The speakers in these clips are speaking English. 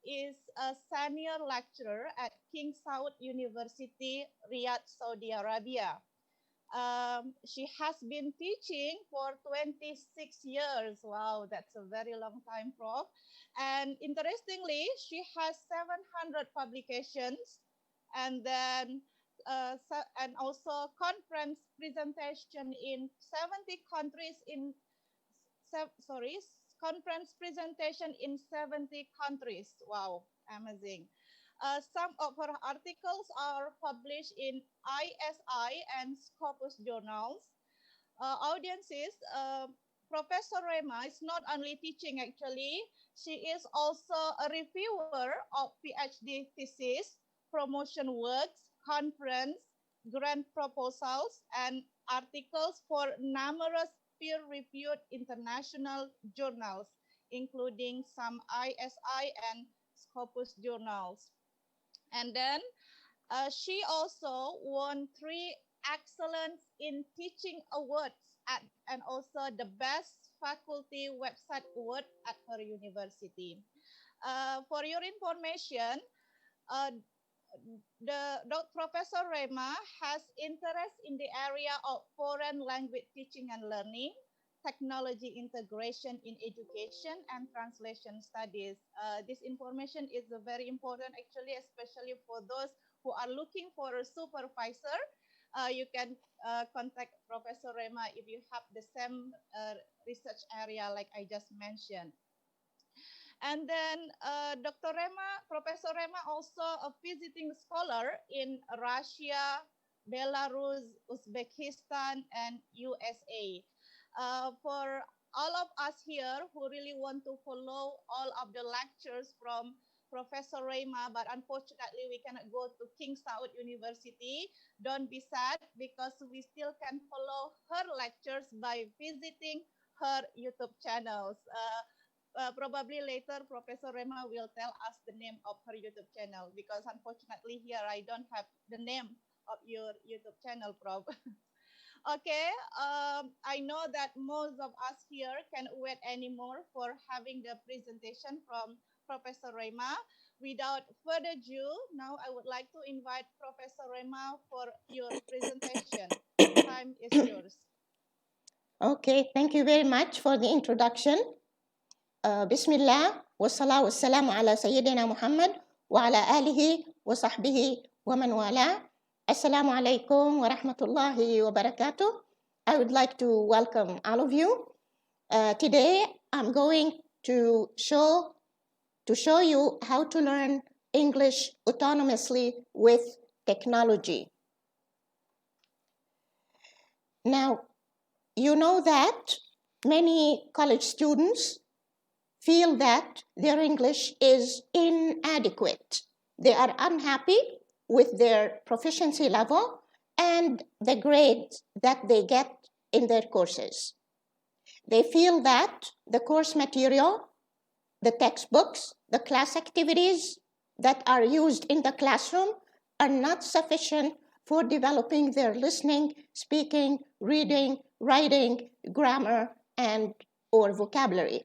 is a senior lecturer at King Saud University, Riyadh, Saudi Arabia. She has been teaching for 26 years. Wow, that's a very long time, Prof. And interestingly, she has 700 publications, and then and also conference presentation in 70 countries in sorry, conference presentation in 70 countries. Wow, amazing. Some of her articles are published in ISI and Scopus journals. Audiences, Professor Rema is not only teaching actually, she is also a reviewer of PhD thesis, promotion works, conference, grant proposals, and articles for numerous peer-reviewed international journals, including some ISI and Scopus journals. And then she also won 3 Excellence in Teaching Awards and also the Best Faculty Website Award at her university. For your information, uh, Professor Rema has interest in the area of foreign language teaching and learning, technology integration in education, and translation studies. This information is very important actually, especially for those who are looking for a supervisor. You can contact Professor Rema if you have the same research area like I just mentioned. And then Professor Rema also a visiting scholar in Russia, Belarus, Uzbekistan, and USA. For all of us here who really want to follow all of the lectures from Professor Rema, but unfortunately we cannot go to King Saud University. Don't be sad because we still can follow her lectures by visiting her YouTube channels. Probably later Professor Rema will tell us the name of her YouTube channel because unfortunately here I don't have the name of your YouTube channel, Prof. Okay, I know that most of us here can't wait anymore for having the presentation from Professor Rema. Without further ado, now I would like to invite Professor Rema for your presentation. The time is yours. Okay, thank you very much for the introduction. Bismillah, wassalatu wassalamu ala Sayyidina Muhammad wa ala alihi wa sahbihi wa man wala. Assalamu alaikum wa rahmatullahi wa barakatuh. I would like to welcome all of you. Today, I'm going to show you how to learn English autonomously with technology. Now, you know that many college students feel that their English is inadequate. They are unhappy with their proficiency level and the grades that they get in their courses. They feel that the course material, the textbooks, the class activities that are used in the classroom are not sufficient for developing their listening, speaking, reading, writing, grammar, and or vocabulary.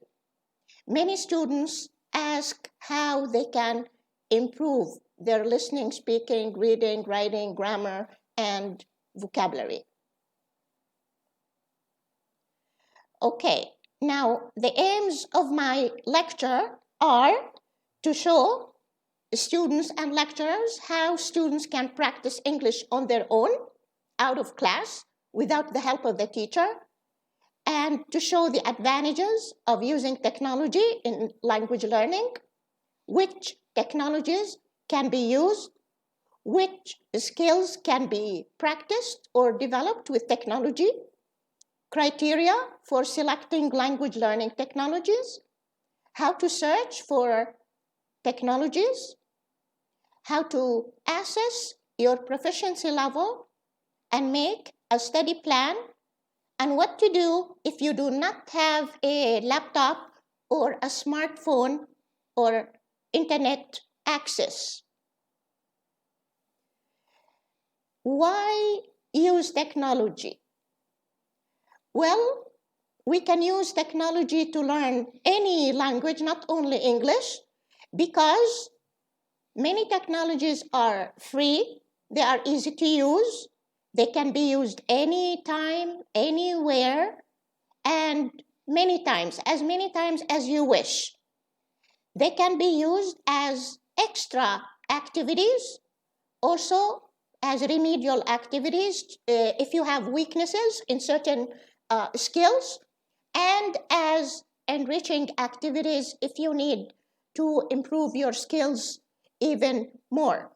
Many students ask how they can improve their listening, speaking, reading, writing, grammar, and vocabulary. Okay, now the aims of my lecture are to show students and lecturers how students can practice English on their own, out of class, without the help of the teacher, and to show the advantages of using technology in language learning, which technologies can be used, which skills can be practiced or developed with technology, criteria for selecting language learning technologies, how to search for technologies, how to assess your proficiency level and make a study plan, and what to do if you do not have a laptop or a smartphone or internet access. Why use technology? Well, we can use technology to learn any language, not only English, because many technologies are free, they are easy to use, they can be used anytime, anywhere, and many times as you wish. They can be used as extra activities, also as remedial activities if you have weaknesses in certain skills, and as enriching activities if you need to improve your skills even more.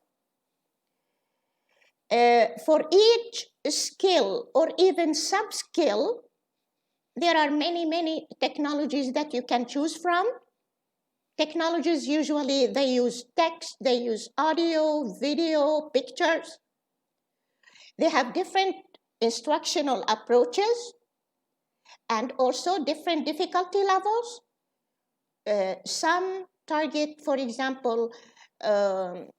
For each skill or even sub-skill, there are many technologies that you can choose from. Technologies usually, they use text, they use audio, video, pictures. They have different instructional approaches and also different difficulty levels. Some target, for example,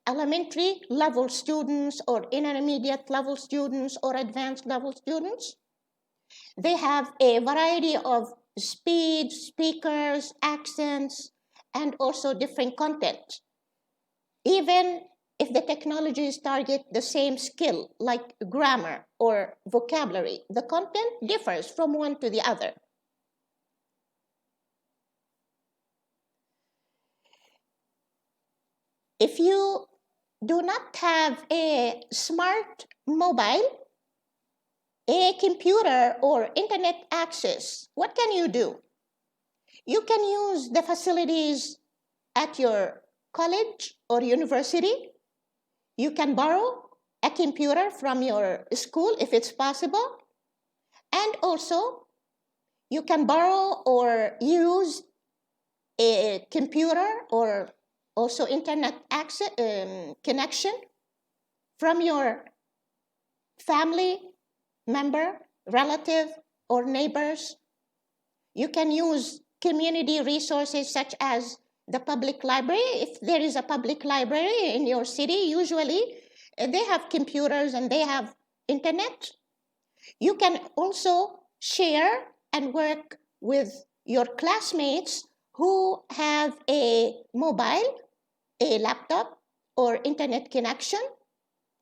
elementary level students or intermediate level students or advanced level students. They have a variety of speed, speakers, accents, and also different content. Even if the technologies target the same skill, like grammar or vocabulary, the content differs from one to the other. If you do not have a smart mobile, a computer, or internet access, what can you do? You can use the facilities at your college or university. You can borrow a computer from your school if it's possible. And also, you can borrow or use a computer or also internet access, connection from your family member, relative, or neighbors. You can use community resources such as the public library. If there is a public library in your city, usually they have computers and they have internet. You can also share and work with your classmates who have a mobile, a laptop, or internet connection.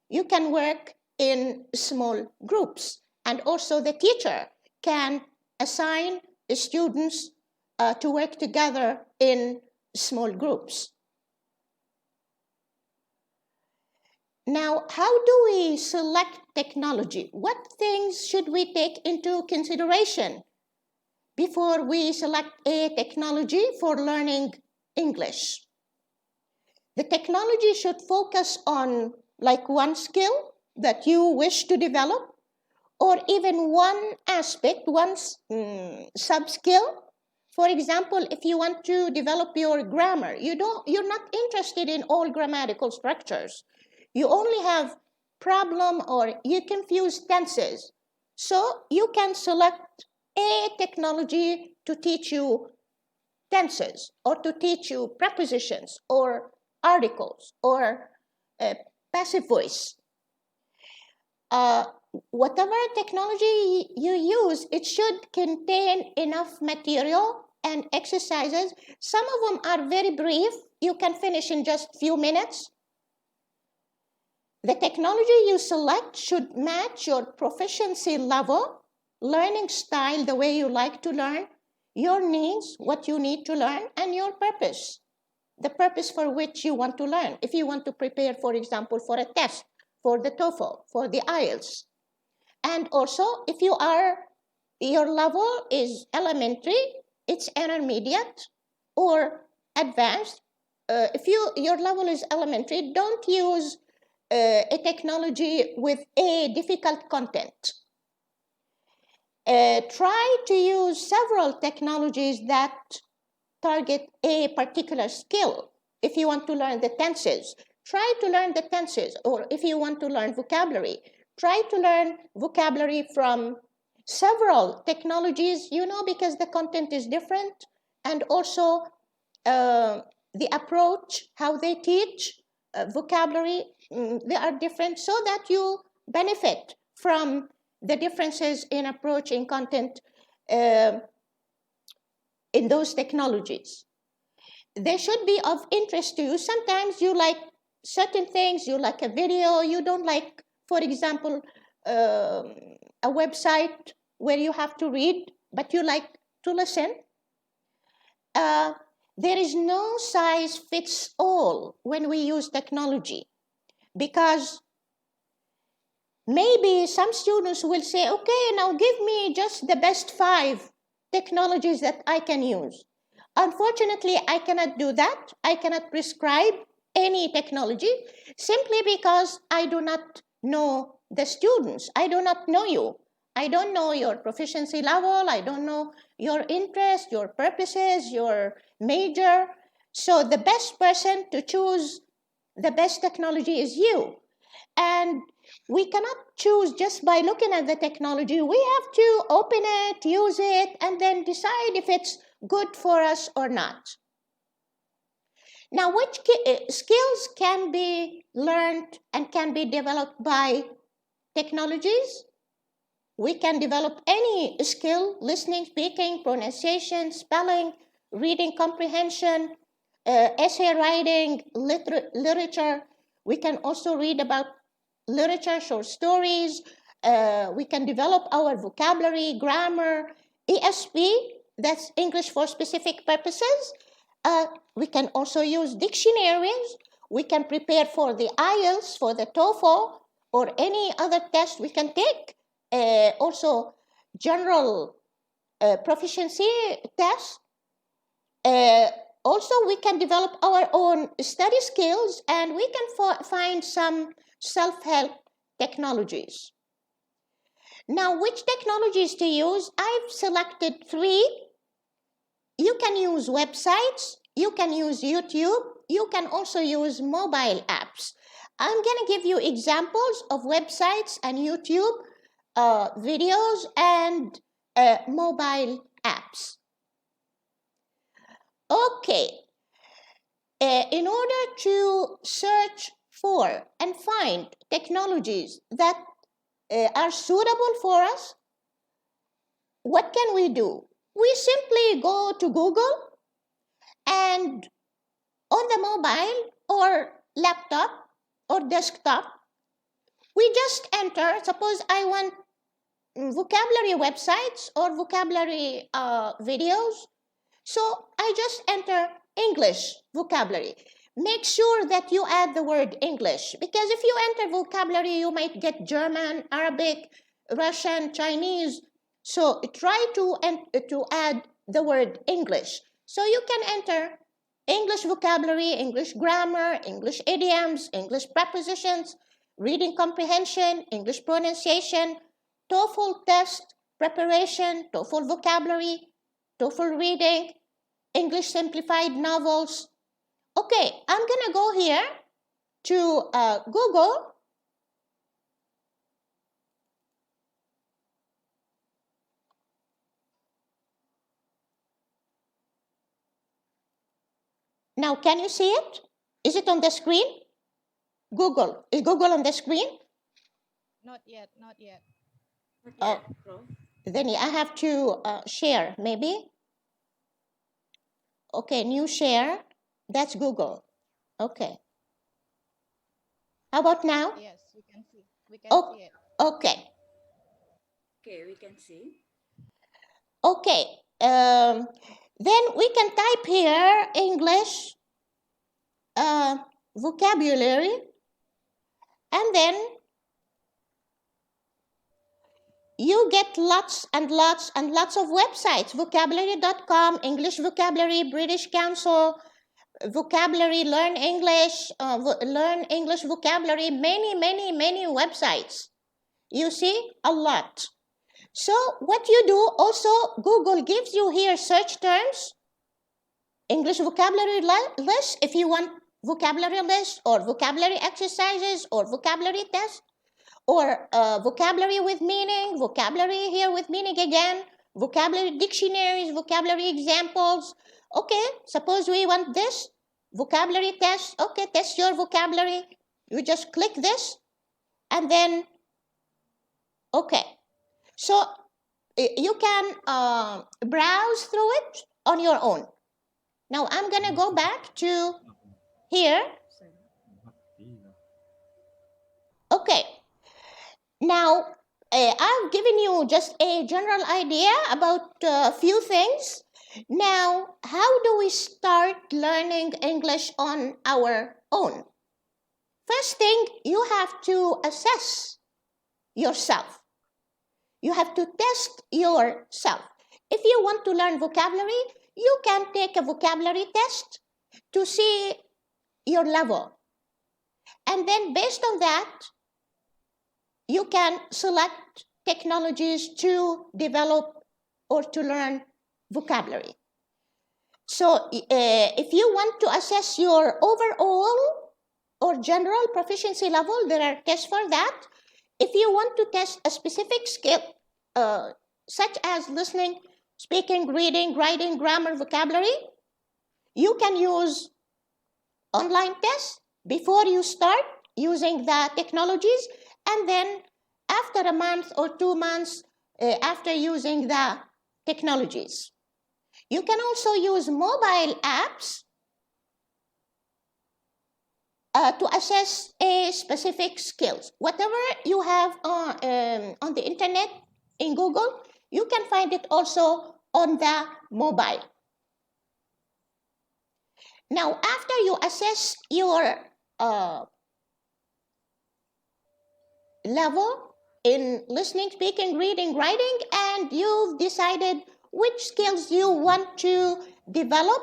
You can work in small groups, and also the teacher can assign the students to work together in small groups. Now, how do we select technology? What things should we take into consideration before we select a technology for learning English? The technology should focus on like one skill that you wish to develop, or even one aspect, one sub-skill. For example, if you want to develop your grammar, you're not interested in all grammatical structures. You only have problem or you confuse tenses. So you can select a technology to teach you tenses or to teach you prepositions or articles or passive voice. Whatever technology you use, it should contain enough material and exercises. Some of them are very brief. You can finish in just a few minutes. The technology you select should match your proficiency level, learning style, the way you like to learn, your needs, what you need to learn, and your purpose, the purpose for which you want to learn. If you want to prepare, for example, for a test, for the TOEFL, for the IELTS. And also, if your level is elementary, it's intermediate or advanced. If your level is elementary, don't use a technology with a difficult content. Try to use several technologies that target a particular skill. If you want to learn the tenses, try to learn the tenses. Or if you want to learn vocabulary, try to learn vocabulary from several technologies, because the content is different, and also the approach, how they teach vocabulary, they are different, so that you benefit from the differences in approach, in content in those technologies. they should be of interest to you. Sometimes you like certain things, you like a video, you don't like, for example, a website where you have to read, but you like to listen. There is no size fits all when we use technology, because maybe some students will say, okay, now give me just the best 5 technologies that I can use. Unfortunately, I cannot do that. I cannot prescribe any technology simply because I do not know the students. I do not know you. I don't know your proficiency level. I don't know your interest, your purposes, your major. So the best person to choose the best technology is you. And we cannot choose just by looking at the technology. We have to open it, use it, and then decide if it's good for us or not. Now, which skills can be learned and can be developed by technologies? We can develop any skill: listening, speaking, pronunciation, spelling, reading comprehension, essay writing, literature. We can also read about literature, short stories. We can develop our vocabulary, grammar, ESP, that's English for specific purposes. We can also use dictionaries. We can prepare for the IELTS, for the TOEFL, or any other test we can take. Also, general proficiency tests. Also, we can develop our own study skills, and we can find some self-help technologies. Now, which technologies to use? I've selected 3. You can use websites, you can use YouTube, you can also use mobile apps. I'm going to give you examples of websites and YouTube videos and mobile apps. Okay, in order to search for and find technologies that are suitable for us, what can we do? We simply go to Google, and on the mobile or laptop or desktop, we just enter, suppose I want vocabulary websites or vocabulary videos. So I just enter English vocabulary. Make sure that you add the word English, because if you enter vocabulary, you might get German, Arabic, Russian, Chinese. So try to add the word English. So you can enter English vocabulary, English grammar, English idioms, English prepositions, reading comprehension, English pronunciation, TOEFL test preparation, TOEFL vocabulary, TOEFL reading, English simplified novels. Okay, I'm going to go here to Google. Now, can you see it? Is it on the screen? Google. Is Google on the screen? Not yet, not yet. Oh, then I have to share, maybe. Okay, new share. That's Google. Okay. How about now? Yes, we can see. We can see it. Okay. Okay, we can see. Okay. Then we can type here English vocabulary, and then you get lots and lots and lots of websites. Vocabulary.com, English Vocabulary, British Council, Vocabulary, Learn English, Learn English Vocabulary, many websites. You see, a lot. So what you do also, Google gives you here search terms, English vocabulary list, if you want vocabulary list or vocabulary exercises or vocabulary test, or vocabulary with meaning, vocabulary here with meaning again, vocabulary dictionaries, vocabulary examples. Okay, suppose we want this, vocabulary test. Okay, test your vocabulary. You just click this, and then, okay. So you can browse through it on your own. Now I'm going to go back to here. Okay. Now, I've given you just a general idea about a few things. Now, how do we start learning English on our own? First thing, you have to assess yourself. You have to test yourself. If you want to learn vocabulary, you can take a vocabulary test to see your level. And then based on that, you can select technologies to develop or to learn vocabulary. So if you want to assess your overall or general proficiency level, there are tests for that. If you want to test a specific skill, such as listening, speaking, reading, writing, grammar, vocabulary, you can use online tests before you start using the technologies, and then after a month or 2 months after using the technologies. You can also use mobile apps to assess a specific skills. Whatever you have on the internet, in Google, you can find it also on the mobile. Now, after you assess your level in listening, speaking, reading, writing, and you've decided which skills you want to develop,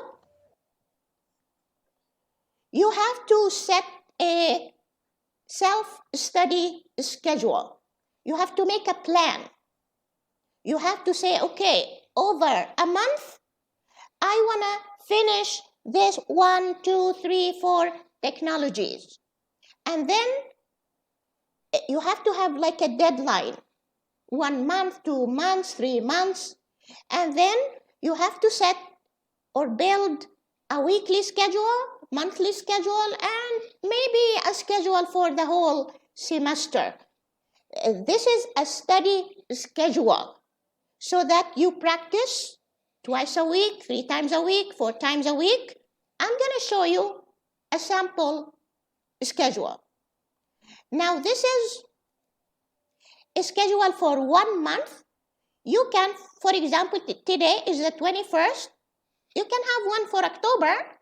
you have to set a self-study schedule. You have to make a plan. You have to say, okay, over a month, I want to finish this 1, 2, 3, 4 technologies. And then you have to have like a deadline, 1 month, 2 months, 3 months. And then you have to set or build a weekly schedule, monthly schedule, and maybe a schedule for the whole semester. This is a study schedule so that you practice twice a week, 3 times a week, 4 times a week. I'm going to show you a sample schedule. Now, this is a schedule for 1 month. You can, for example, today is the 21st. You can have one for October.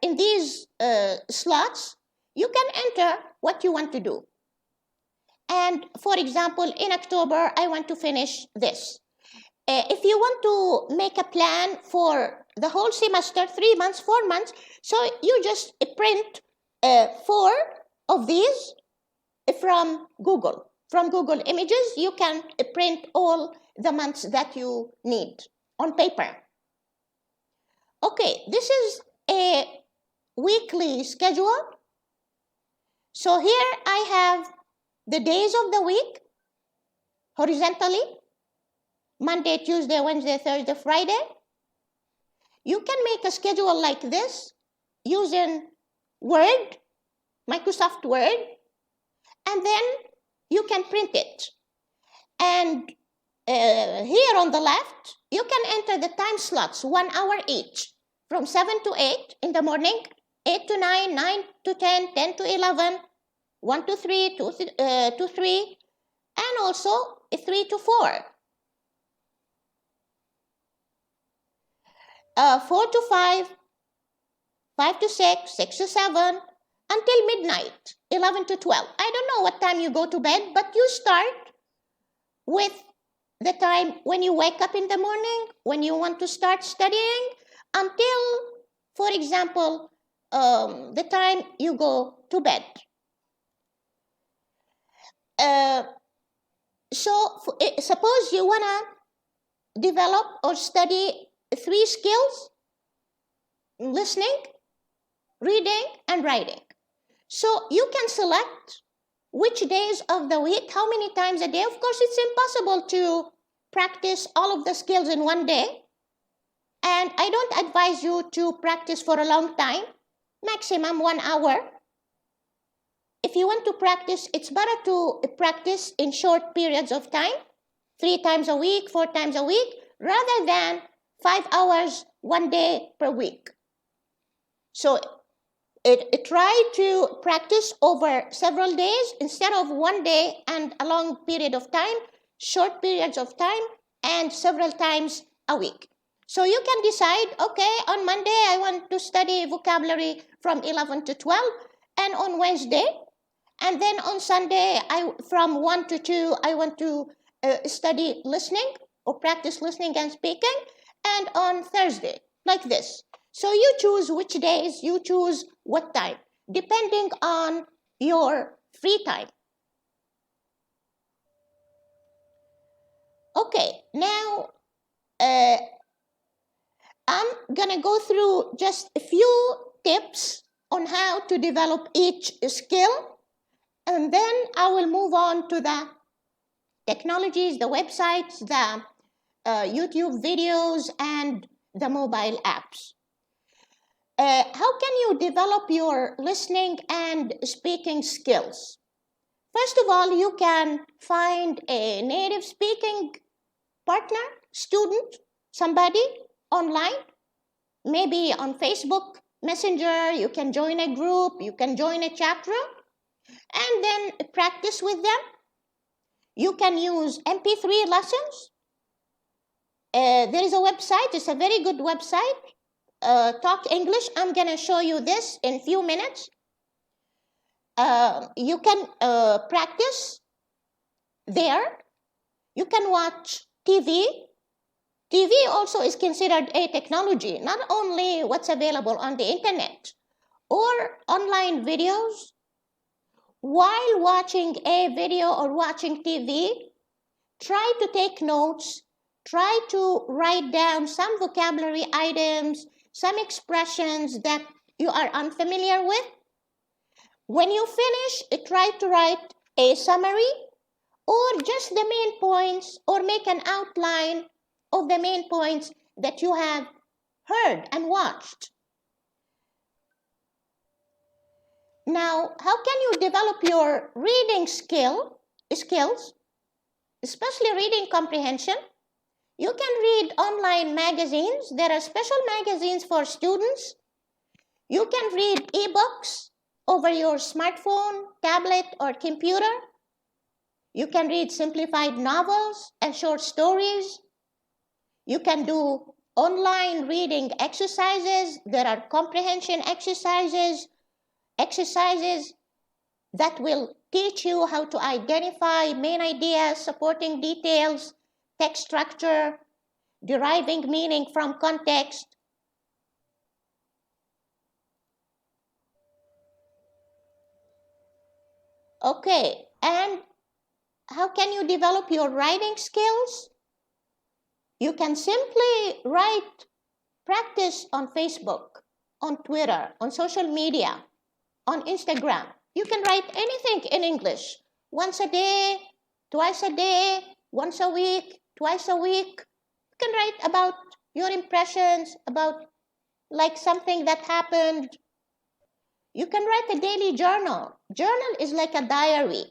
In these slots, you can enter what you want to do. And for example, in October, I want to finish this. If you want to make a plan for the whole semester, 3 months, 4 months, so you just print 4 of these from Google. From Google Images, you can print all the months that you need on paper. Okay, this is a weekly schedule. So here I have the days of the week horizontally, Monday, Tuesday, Wednesday, Thursday, Friday. You can make a schedule like this using Word, Microsoft Word, and then you can print it. And here on the left, you can enter the time slots, 1 hour each, from 7 to 8 in the morning, 8 to 9, 9 to 10, 10 to 11, 1 to 3, 2 to 3, and also 3 to 4. 4 to 5, 5 to 6, 6 to 7, until midnight, 11 to 12. I don't know what time you go to bed, but you start with the time when you wake up in the morning, when you want to start studying, until, for example, the time you go to bed. Suppose you want to develop or study 3 skills: listening, reading, and writing. So you can select which days of the week, how many times a day. Of course, it's impossible to practice all of the skills in one day. And I don't advise you to practice for a long time, maximum 1 hour. If you want to practice, it's better to practice in short periods of time. 3 times a week, 4 times a week, rather than 5 hours 1 day per week. So try to practice over several days instead of 1 day and a long period of time, short periods of time, and several times a week. So you can decide, okay, on Monday I want to study vocabulary from 11 to 12, and on Wednesday, and then on Sunday, from 1 to 2, I want to study listening or practice listening and speaking, and on Thursday, like this. So you choose which days, you choose what time, depending on your free time. Okay, now I'm gonna go through just a few tips on how to develop each skill, and then I will move on to the technologies, the websites, the YouTube videos, and the mobile apps. How can you develop your listening and speaking skills? First of all, you can find a native speaking partner, student, somebody online, maybe on Facebook Messenger. You can join a group, you can join a chat room, and then practice with them. You can use MP3 lessons. There is a website, it's a very good website, Talk English. I'm going to show you this in a few minutes. You can practice there. You can watch TV. TV also is considered a technology, not only what's available on the internet or online videos. While watching a video or watching TV, try to take notes, try to write down some vocabulary items, some expressions that you are unfamiliar with. When you finish, try to write a summary or just the main points, or make an outline of the main points that you have heard and watched. Now, how can you develop your reading skills, especially reading comprehension? You can read online magazines. There are special magazines for students. You can read ebooks over your smartphone, tablet, or computer. You can read simplified novels and short stories. You can do online reading exercises. There are comprehension exercises that will teach you how to identify main ideas, supporting details, text structure, deriving meaning from context. Okay, and how can you develop your writing skills? You can simply practice on Facebook, on Twitter, on social media, on Instagram. You can write anything in English. Once a day, twice a day, once a week, twice a week. You can write about your impressions, about like something that happened. You can write a daily journal. Journal is like a diary.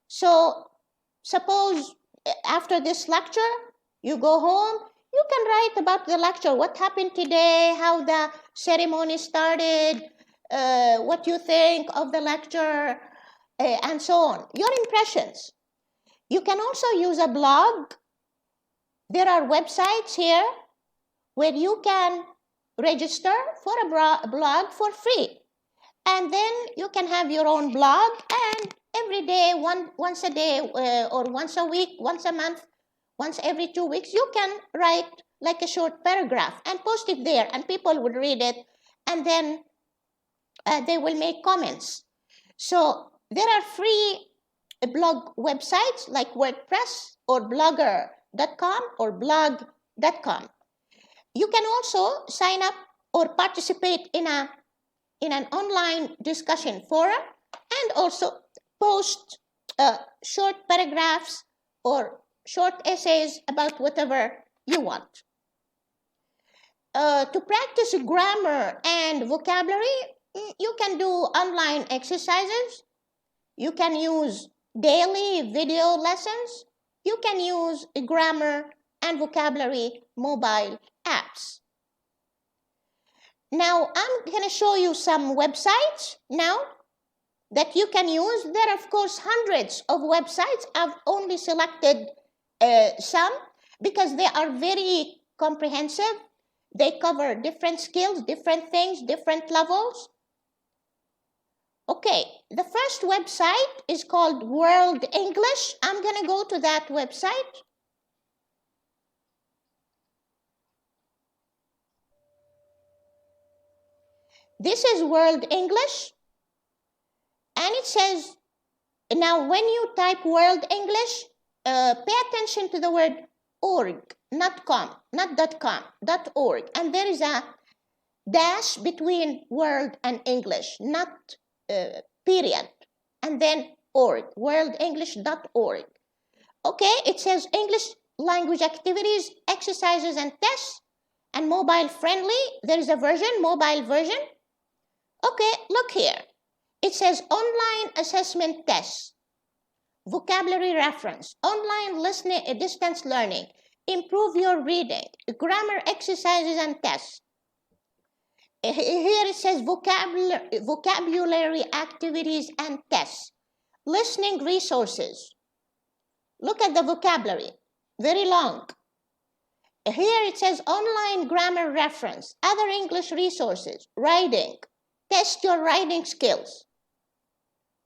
So suppose after this lecture, you go home, you can write about the lecture, what happened today, how the ceremony started, what you think of the lecture, and so on. Your impressions. You can also use a blog. There are websites here where you can register for a blog for free. And then you can have your own blog, and every day, once a day, or once a week, once a month, once every 2 weeks, you can write like a short paragraph and post it there, and people will read it, and then they will make comments. So there are free blog websites like WordPress or blogger.com or blog.com. You can also sign up or participate in an online discussion forum, and also post short paragraphs or short essays about whatever you want. To practice grammar and vocabulary, you can do online exercises. You can use daily video lessons. you can use grammar and vocabulary mobile apps. Now, I'm going to show you some websites now that you can use. There are, of course, hundreds of websites. I've only selected some because they are very comprehensive. They cover different skills, different things, different levels. Okay, the first website is called World English. I'm going to go to that website. This is World English. And it says, now when you type World English, pay attention to the word org, not com, not .com, .org. And there is a dash between world and English, not period. And then org, worldenglish.org. Okay, it says English language activities, exercises and tests, and mobile friendly. There is a version, mobile version. Okay, look here. It says online assessment tests, vocabulary reference, online listening, distance learning, improve your reading, grammar exercises and tests. Here it says vocabulary activities and tests, listening resources. Look at the vocabulary, very long. Here it says online grammar reference, other English resources, writing, test your writing skills.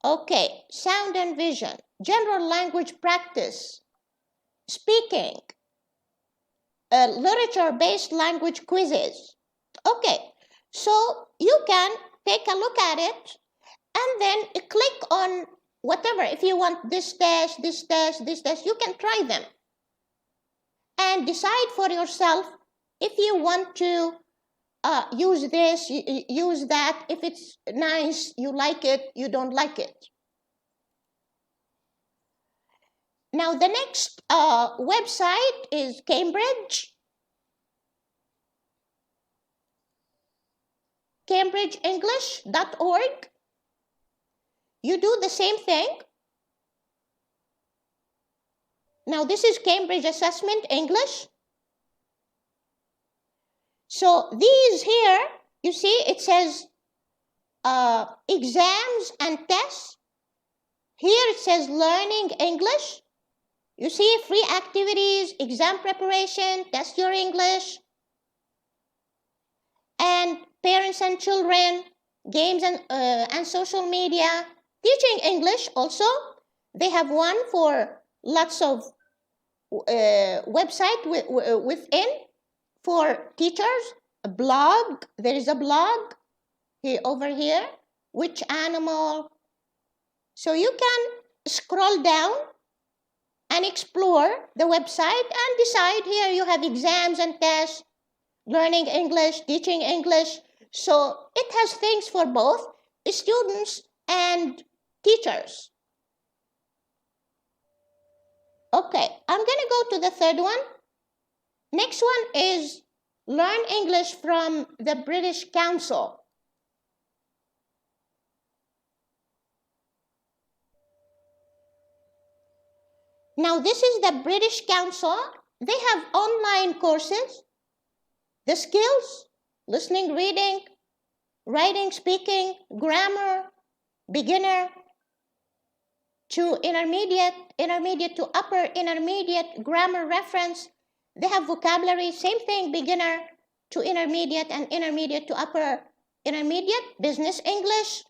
Okay, sound and vision, general language practice, speaking, literature-based language quizzes. Okay, so you can take a look at it and then click on whatever. If you want this test, this test, this test, you can try them and decide for yourself if you want to use this, use that. If it's nice, you like it, you don't like it. Now the next website is Cambridge. CambridgeEnglish.org. You do the same thing. Now this is Cambridge Assessment English. So these here, you see, it says exams and tests. Here it says learning English. You see, free activities, exam preparation, test your English, and parents and children, games and social media. Teaching English also. They have one for lots of website within for teachers. A blog. There is a blog here over here. Which animal? So you can scroll down and explore the website and decide. Here you have exams and tests, learning English, teaching English. So it has things for both students and teachers. Okay, I'm going to go to the third one. Next one is Learn English from the British Council. Now this is the British Council. They have online courses. The skills, listening, reading, writing, speaking, grammar, beginner to intermediate to upper intermediate, grammar reference. They have vocabulary, same thing, beginner to intermediate and intermediate to upper intermediate, business English,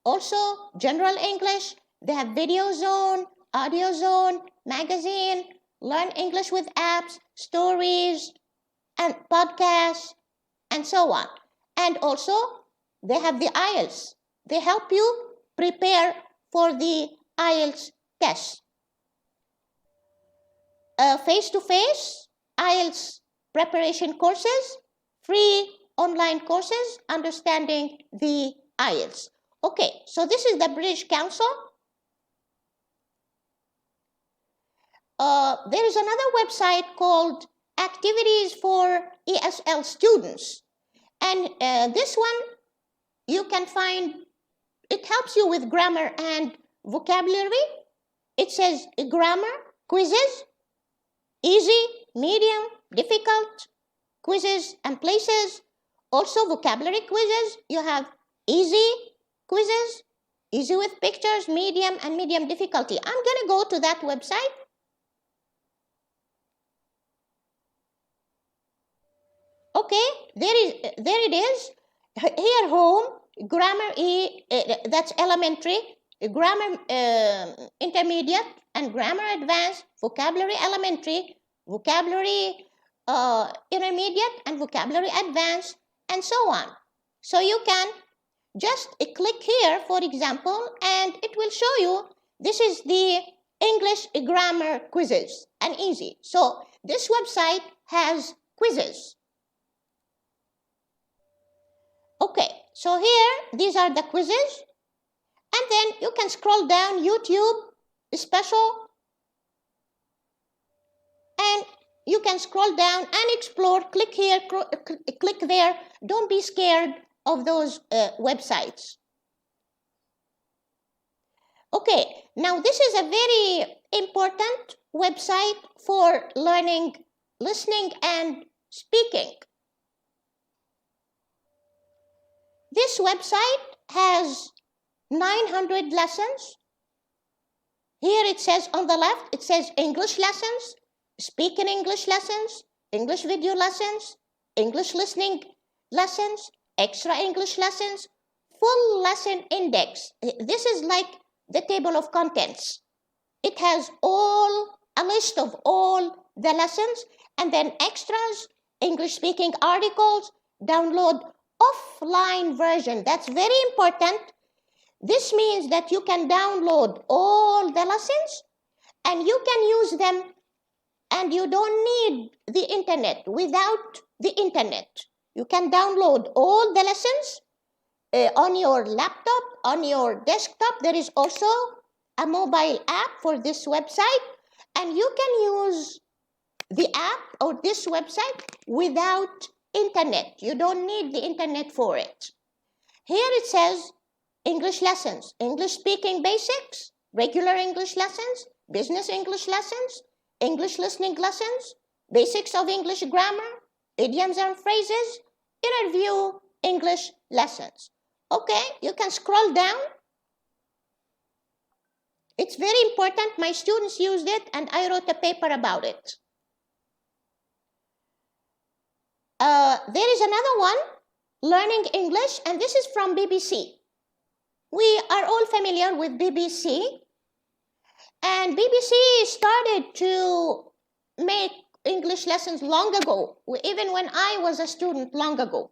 also general English. They have video zone, audio zone, magazine, learn English with apps, stories, and podcasts, and so on. And also, they have the IELTS. They help you prepare for the IELTS test. Face-to-face IELTS preparation courses, free online courses, understanding the IELTS. Okay, so this is the British Council. There is another website called Activities for ESL Students. And this one, you can find, it helps you with grammar and vocabulary. It says grammar, quizzes, easy, medium, difficult, quizzes and places. Also vocabulary quizzes. You have easy quizzes, easy with pictures, medium, and medium difficulty. I'm going to go to that website. Okay, there it is. Here, home, grammar that's elementary, grammar intermediate, and grammar advanced, vocabulary elementary, vocabulary intermediate, and vocabulary advanced, and so on. So you can just click here, for example, and it will show you this is the English grammar quizzes and easy. So this website has quizzes. Okay, so here, these are the quizzes. And then you can scroll down YouTube special. And you can scroll down and explore. Click here, click there. Don't be scared of those websites. Okay, now this is a very important website for learning, listening, and speaking. This website has 900 lessons. Here it says on the left, it says English lessons, speaking English lessons, English video lessons, English listening lessons, extra English lessons, full lesson index. This is like the table of contents. It has a list of all the lessons, and then extras, English speaking articles, download offline version. That's very important. This means that you can download all the lessons and you can use them, and you don't need the internet. Without the internet, you can download all the lessons on your laptop, on your desktop. There is also a mobile app for this website, and you can use the app or this website without internet. You don't need the internet for it. Here it says English lessons, English speaking basics, regular English lessons, business English lessons, English listening lessons, basics of English grammar, idioms and phrases, interview English lessons. Okay, you can scroll down. It's very important. My students used it and I wrote a paper about it. There is another one, Learning English, and this is from BBC. We are all familiar with BBC, and BBC started to make English lessons long ago, even when I was a student long ago.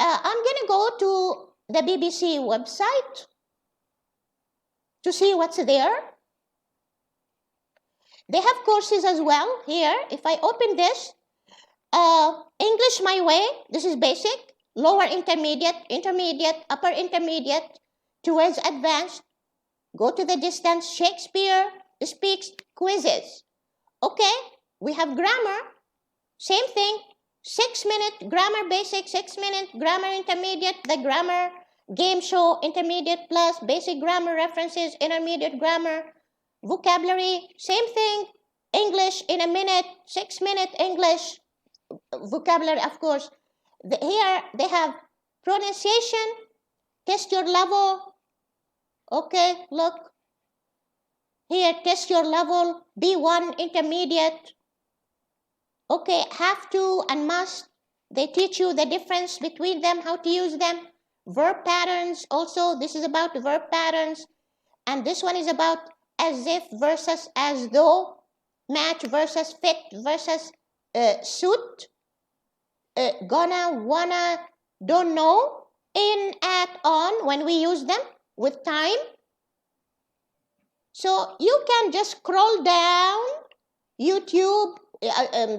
I'm going to go to the BBC website to see what's there. They have courses as well here. If I open this, English My Way, this is basic, lower intermediate, intermediate, upper intermediate, towards advanced, go to the distance, Shakespeare speaks, quizzes. Okay, we have grammar, same thing, 6-minute grammar basic, 6-minute grammar intermediate, the grammar game show, intermediate plus, basic grammar references, intermediate grammar, vocabulary, same thing, English in a minute, 6-minute English, vocabulary, of course. Here they have pronunciation, test your level. Okay, look. Here, test your level, B1 intermediate. Okay, have to and must. They teach you the difference between them, how to use them. Verb patterns also, this is about verb patterns. And this one is about as if versus as though, match versus fit versus suit, gonna, wanna, don't know, in, at, on, when we use them with time. So you can just scroll down YouTube,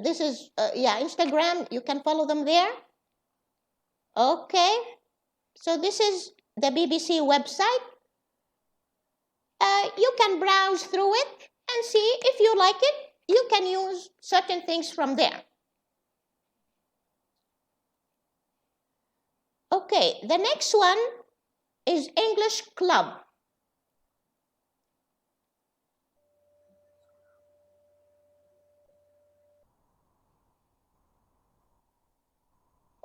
this is, Instagram, you can follow them there. Okay, so this is the BBC website. You can browse through it and see if you like it. You can use certain things from there. Okay, the next one is English Club.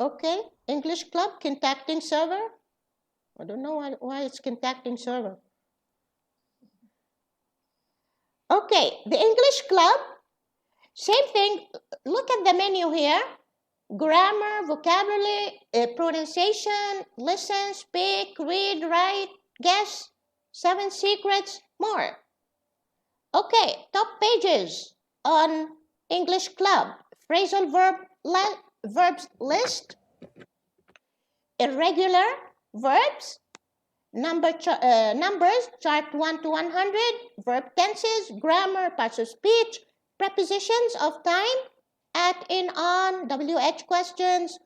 Okay, English Club, contacting server. I don't know why it's contacting server. Okay, the English Club, same thing. Look at the menu here. Grammar, vocabulary, pronunciation, listen, speak, read, write, guess, 7 secrets, more. Okay, top pages on English Club. Phrasal verbs list, irregular verbs, numbers, chart 1 to 100, verb tenses, grammar, parts of speech, prepositions of time, at, in, on, WH questions,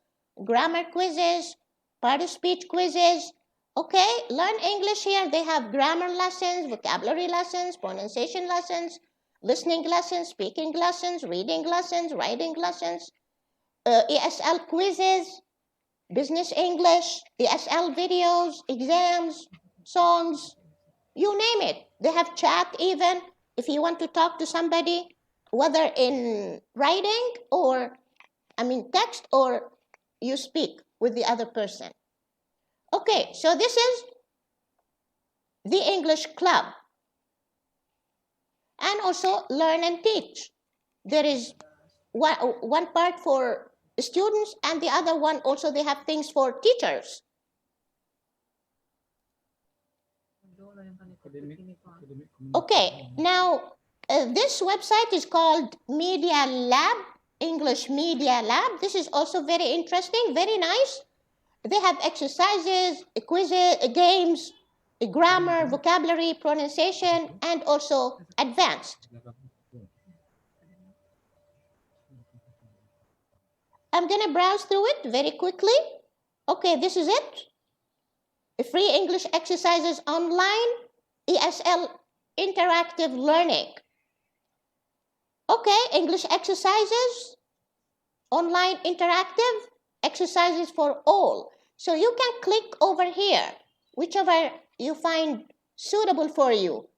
grammar quizzes, part of speech quizzes. Okay, learn English here. They have grammar lessons, vocabulary lessons, pronunciation lessons, listening lessons, speaking lessons, reading lessons, writing lessons, ESL quizzes, business English, ESL videos, exams, songs, you name it. They have chat even if you want to talk to somebody, whether in writing or, text, or you speak with the other person. Okay, so this is the English Club. And also learn and teach. There is one part for students and the other one also they have things for teachers. Okay, now this website is called Media Lab, English Media Lab. This is also very interesting, very nice. They have exercises, quizzes, games, grammar, vocabulary, pronunciation, and also advanced. I'm going to browse through it very quickly. Okay, this is it. Free English exercises online, ESL interactive learning. Okay, English exercises, online interactive, exercises for all. So you can click over here, whichever you find suitable for you.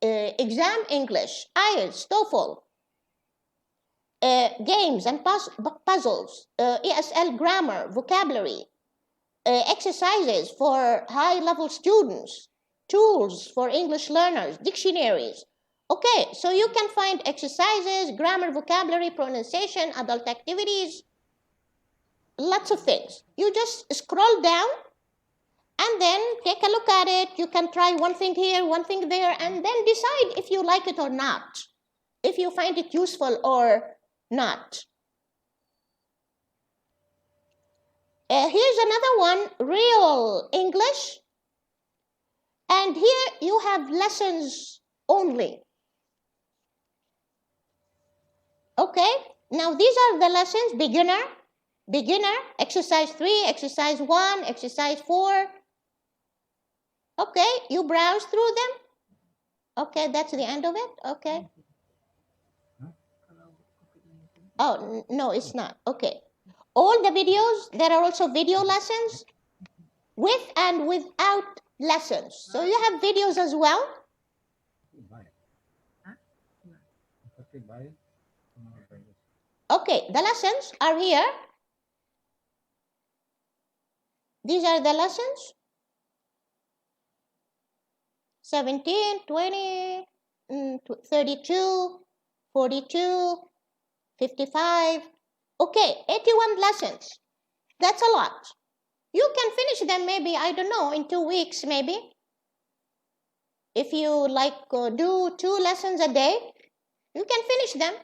Exam English, IELTS, TOEFL, games and puzzles, ESL grammar, vocabulary, exercises for high-level students, tools for English learners, dictionaries. Okay, so you can find exercises, grammar, vocabulary, pronunciation, adult activities, lots of things. You just scroll down and then take a look at it. You can try one thing here, one thing there, and then decide if you like it or not, if you find it useful or not. Here's another one, Real English. And here you have lessons only. Okay, now these are the lessons, beginner, exercise 3, exercise 1, exercise 4. Okay, you browse through them. Okay, that's the end of it. Okay. Oh, no, it's not. Okay. All the videos, there are also video lessons with and without lessons. So you have videos as well. Okay, the lessons are here. These are the lessons. 17, 20, 32, 42, 55. Okay, 81 lessons. That's a lot. You can finish them maybe, I don't know, in 2 weeks maybe. If you like do 2 lessons a day, you can finish them.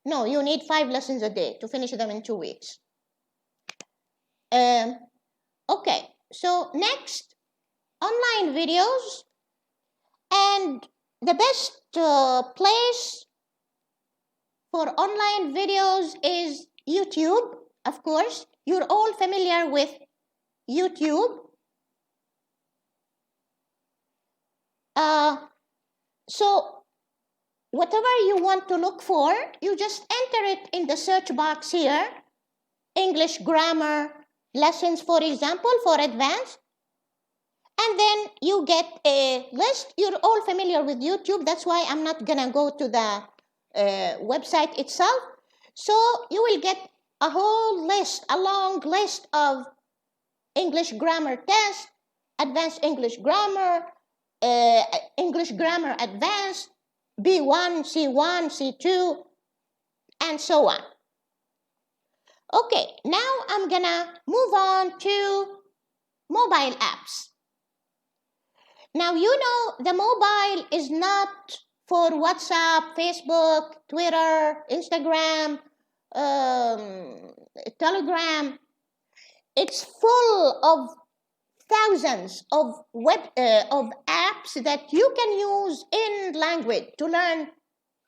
No, you need 5 lessons a day to finish them in 2 weeks. Okay, so next, online videos. And the best place for online videos is YouTube, of course. You're all familiar with YouTube. So whatever you want to look for, you just enter it in the search box here. English grammar lessons, for example, for advanced. And then you get a list. You're all familiar with YouTube. That's why I'm not going to go to the website itself. So you will get a whole list, a long list of English grammar test, advanced English grammar advanced, B1, C1, C2, and so on. Okay, now I'm gonna move on to mobile apps. Now you know the mobile is not for WhatsApp, Facebook, Twitter, Instagram, Telegram. It's full of thousands of of apps that you can use in language to learn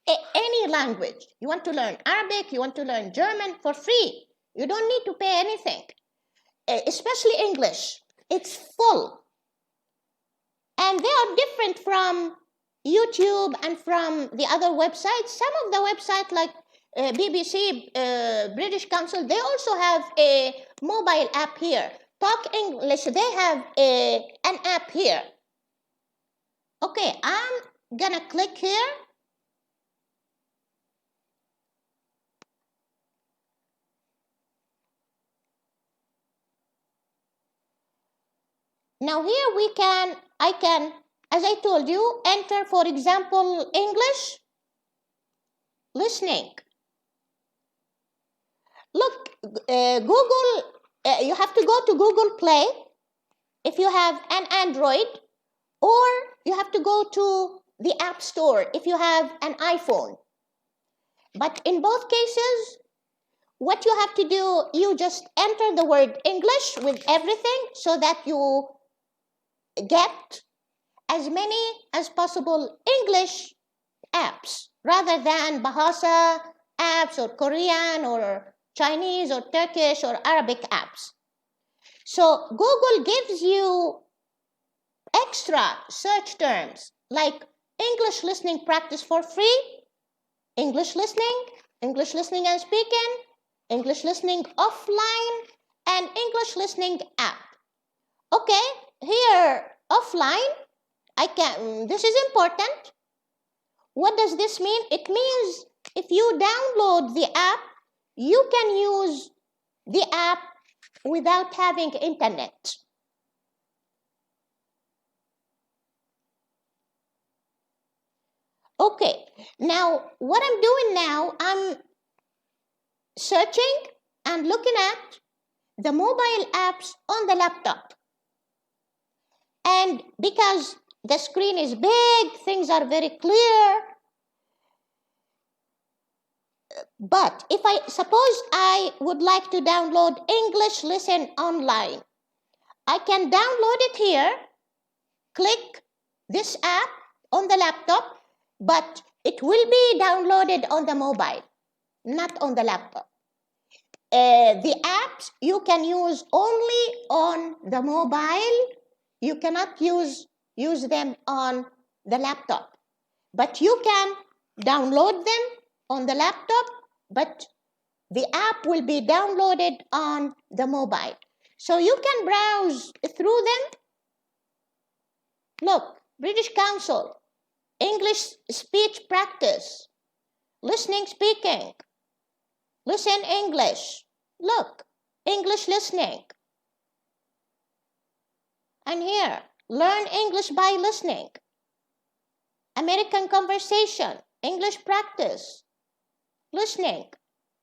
any language. You want to learn Arabic, you want to learn German for free. You don't need to pay anything, especially English. It's full. And they are different from YouTube and from the other websites. Some of the websites like BBC, British Council, they also have a mobile app here. Talk English, they have an app here. Okay, I'm gonna click here. Now here I can, as I told you, enter, for example, English listening. Look, Google, you have to go to Google Play if you have an Android, or you have to go to the App Store if you have an iPhone. But in both cases, what you have to do, you just enter the word English with everything so that you get as many as possible English apps rather than Bahasa apps or Korean or Chinese or Turkish or Arabic apps. So Google gives you extra search terms like English listening practice for free, English listening and speaking, English listening offline, and English listening app. Okay, here offline, this is important. What does this mean? It means if you download the app, you can use the app without having internet. Okay, now what I'm doing now, I'm searching and looking at the mobile apps on the laptop. And because the screen is big, things are very clear. But if suppose I would like to download English Listen Online, I can download it here, click this app on the laptop, but it will be downloaded on the mobile, not on the laptop. The apps you can use only on the mobile. You cannot use them on the laptop. But you can download them on the laptop, but the app will be downloaded on the mobile. So you can browse through them. Look, British Council, English speech practice, listening, speaking, listen English. Look, English listening. And here, learn English by listening. American conversation, English practice, listening.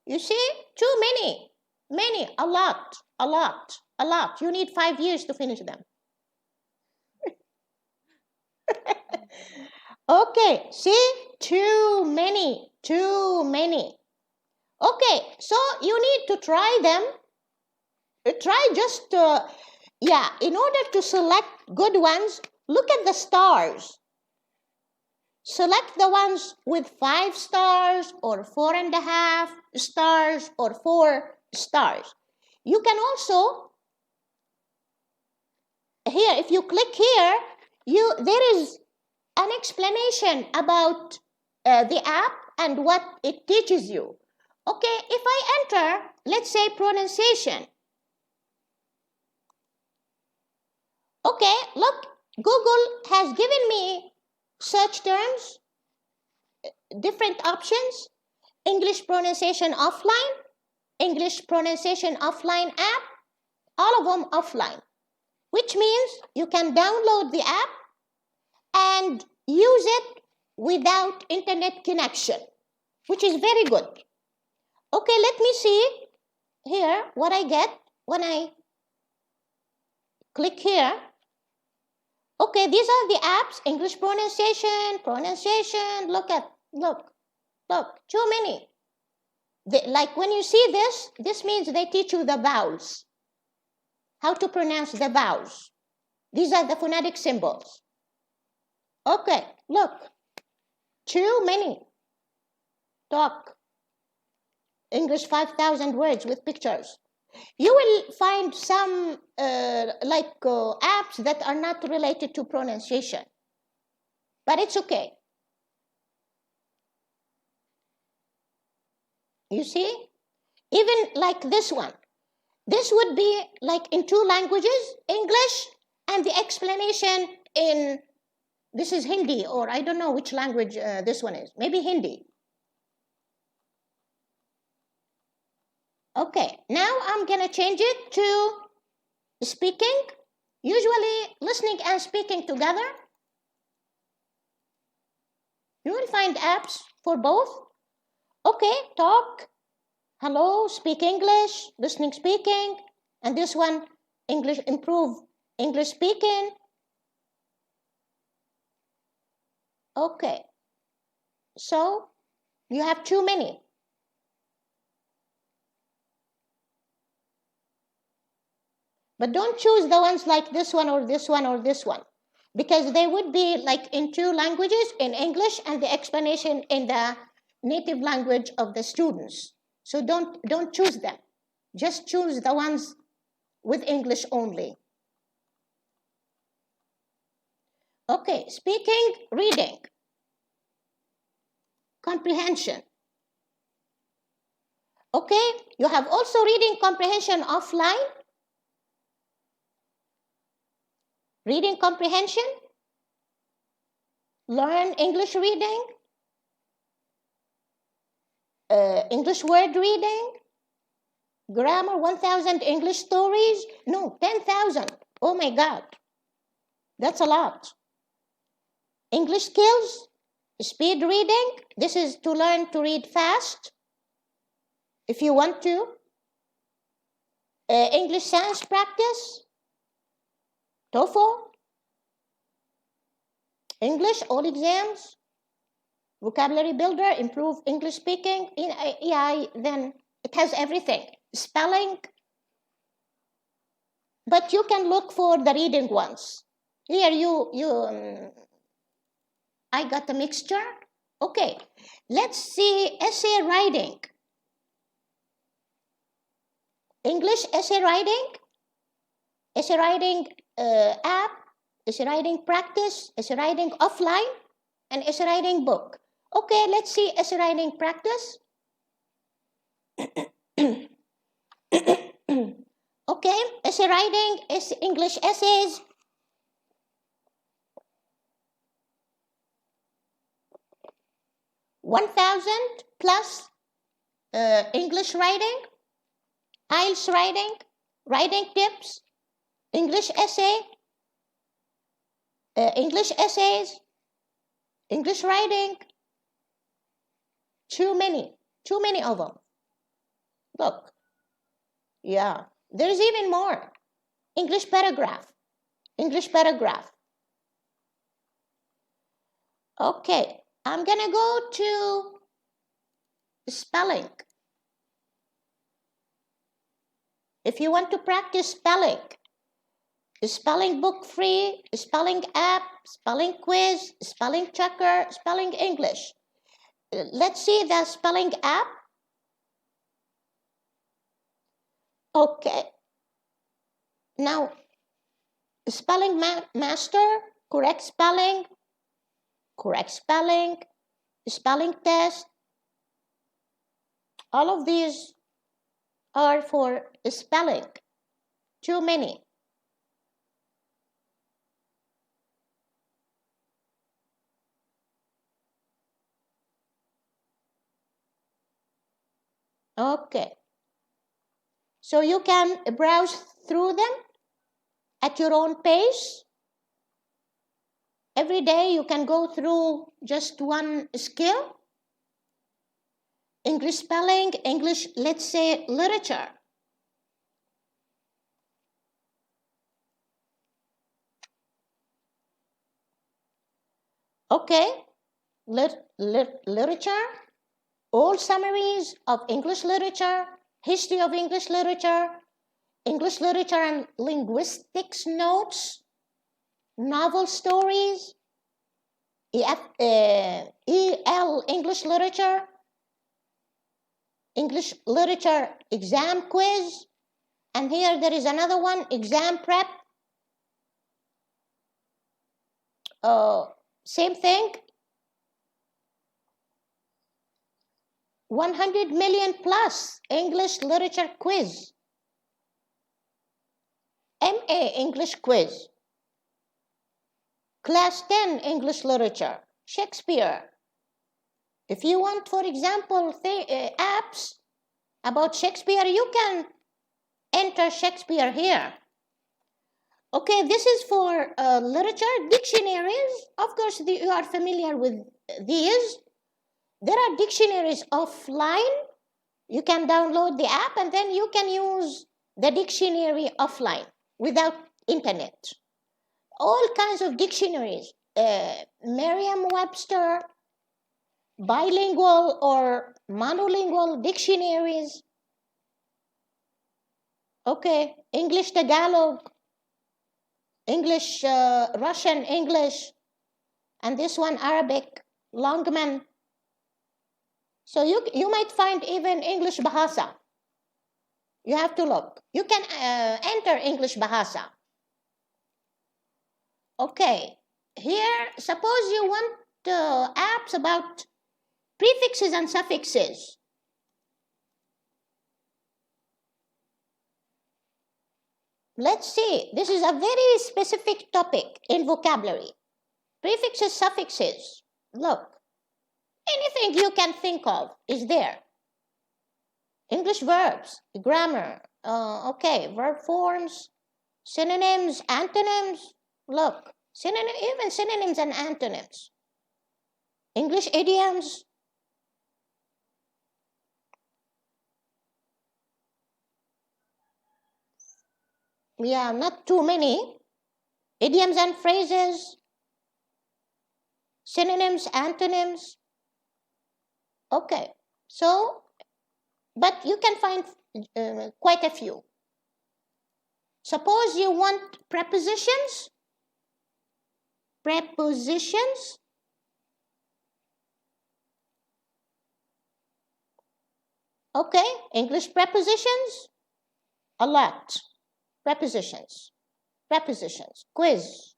You see, too many, a lot. You need 5 years to finish them. Okay, see, too many. Okay, so you need to try them. Try just, in order to select good ones, look at the stars. Select the ones with 5 stars or 4.5 stars or 4 stars. You can also, here, if you click here, there is an explanation about the app and what it teaches you. Okay, if I enter, let's say pronunciation. Okay, look, Google has given me search terms, different options, English pronunciation offline, English pronunciation offline app, all of them offline, which means you can download the app and use it without internet connection, which is very good. Okay, let me see here what I get when I click here. Okay, these are the apps, English pronunciation, look, too many. Like when you see this means they teach you the vowels, how to pronounce the vowels. These are the phonetic symbols. Okay, look, too many. Talk, English 5,000 words with pictures. You will find some apps that are not related to pronunciation, but it's okay. You see, even like this one, this would be like in 2 languages, English, and the explanation in, this is Hindi, or I don't know which language this one is, maybe Hindi. Okay, now I'm gonna change it to speaking, usually listening and speaking together. You will find apps for both. Okay, talk, hello, speak English, listening, speaking, and this one, English, improve English speaking. Okay, so you have too many. But don't choose the ones like this one or this one or this one, because they would be like in 2 languages, in English and the explanation in the native language of the students. So don't choose them. Just choose the ones with English only. Okay, speaking, reading, comprehension. Okay, you have also reading comprehension offline. Reading comprehension, learn English reading, English word reading, grammar 1,000 English stories, no, 10,000, oh my God, that's a lot. English skills, speed reading, this is to learn to read fast, if you want to. English science practice, TOEFL, English, all exams, vocabulary builder, improve English speaking, EI, then it has everything. Spelling, but you can look for the reading ones. Here I got a mixture. Okay, let's see essay writing. English essay writing app, essay writing practice, essay writing offline, and essay writing book. Okay, let's see essay writing practice. Okay, essay writing is English essays. $1,000 plus English writing, IELTS writing, writing tips, English essay, English essays, English writing. Too many of them. Look, yeah, there's even more. English paragraph. Okay, I'm gonna go to spelling. If you want to practice spelling book free, spelling app, spelling quiz, spelling checker, spelling English. Let's see the spelling app. Okay. Now, spelling master, correct spelling, spelling test. All of these are for spelling. Too many. Okay. So you can browse through them at your own pace. Every day you can go through just one skill. English spelling, English, let's say, literature. Okay, literature, all summaries of English literature, history of English literature and linguistics notes, novel stories, EL English literature, English literature exam quiz, and here there is another one, exam prep. Same thing, 100 million plus English literature quiz, MA English quiz, class 10 English literature, Shakespeare. If you want, for example, apps about Shakespeare, you can enter Shakespeare here. Okay, this is for literature. Dictionaries, of course, you are familiar with these. There are dictionaries offline. You can download the app and then you can use the dictionary offline without internet. All kinds of dictionaries, Merriam-Webster, bilingual or monolingual dictionaries. Okay, English Tagalog, English, Russian English, and this one Arabic, Longman. So you might find even English Bahasa. You have to look. You can enter English Bahasa. Okay, here, suppose you want apps about prefixes and suffixes. Let's see, this is a very specific topic in vocabulary. Prefixes, suffixes. Look, anything you can think of is there. English verbs, grammar, okay, verb forms, synonyms, antonyms. Look, even synonyms and antonyms. English idioms. Yeah, not too many. Idioms and phrases, synonyms, antonyms. Okay, so, but you can find quite a few. Suppose you want prepositions. Prepositions. Okay, English prepositions, a lot. Prepositions, quiz,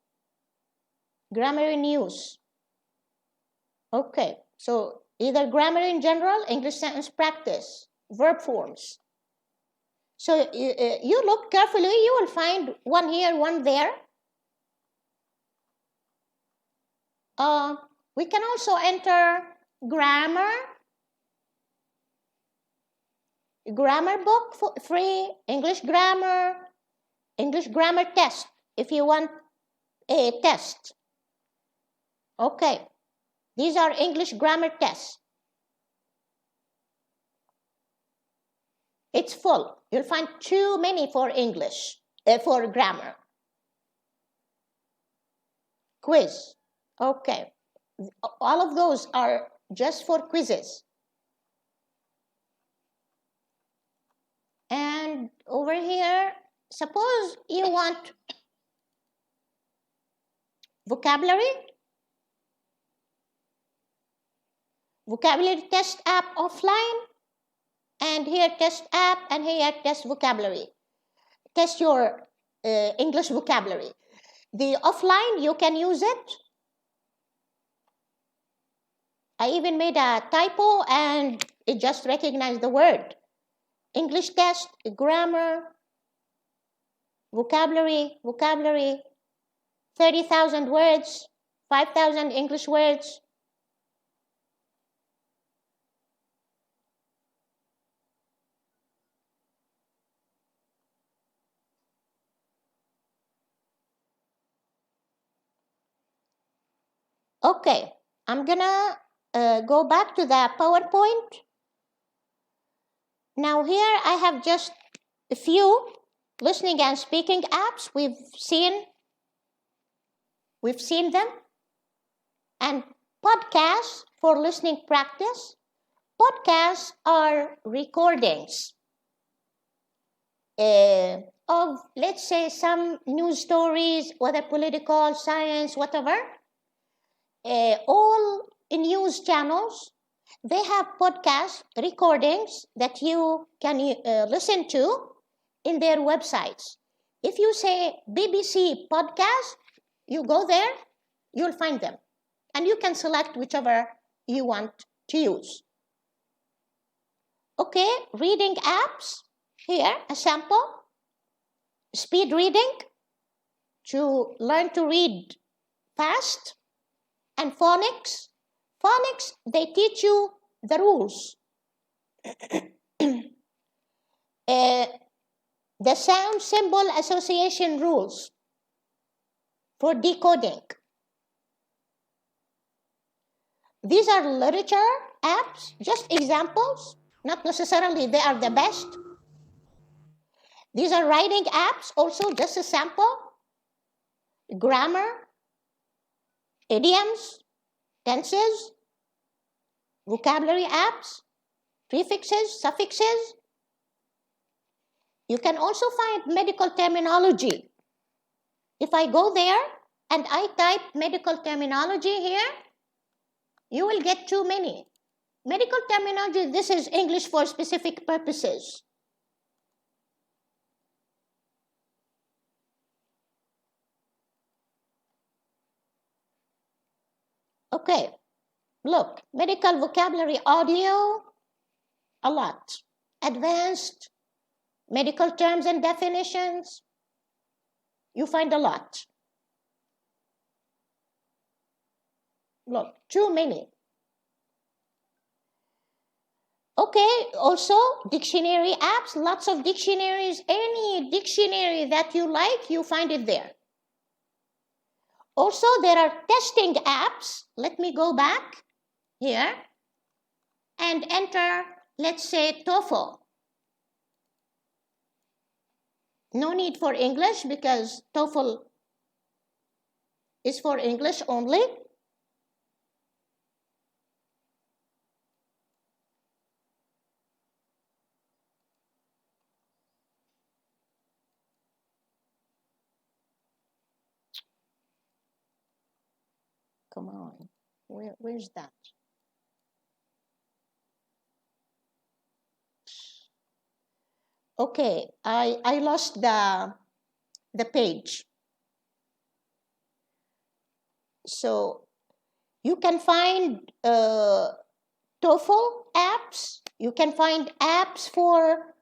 grammar in use. Okay, so either grammar in general, English sentence practice, verb forms. So you look carefully, you will find one here, one there. We can also enter grammar book for free, English grammar test, if you want a test. Okay, these are English grammar tests. It's full. You'll find too many for English, for grammar. Quiz. Okay, all of those are just for quizzes. And over here, suppose you want vocabulary test app offline, and here test app, and here test vocabulary. Test your English vocabulary. The offline, you can use it. I even made a typo and it just recognized the word. English test, grammar, vocabulary, 30,000 words, 5,000 English words. 。Okay, I'm gonna go back to the PowerPoint. Now here I have just a few listening and speaking apps. We've seen them. And podcasts for listening practice. Podcasts are recordings of, let's say, some news stories, whether political, science, whatever. All news channels, they have podcast recordings that you can listen to in their websites. If you say BBC podcast, you go there, you'll find them. And you can select whichever you want to use. Okay, reading apps. Here, a sample. Speed reading to learn to read fast. And phonics. Phonics, they teach you the rules. The sound symbol association rules for decoding. These are literature apps, just examples, not necessarily they are the best. These are writing apps, also just a sample. Grammar, idioms, tenses, vocabulary apps, prefixes, suffixes. You can also find medical terminology. If I go there and I type medical terminology here, you will get too many. Medical terminology, this is English for specific purposes. Okay, look, medical vocabulary audio, a lot. Advanced medical terms and definitions, you find a lot. Look, too many. Okay, also dictionary apps, lots of dictionaries. Any dictionary that you like, you find it there. Also, there are testing apps. Let me go back here and enter, let's say, TOEFL. No need for English because TOEFL is for English only. Come on, where's that? Okay, I lost the page. So you can find TOEFL apps. You can find apps for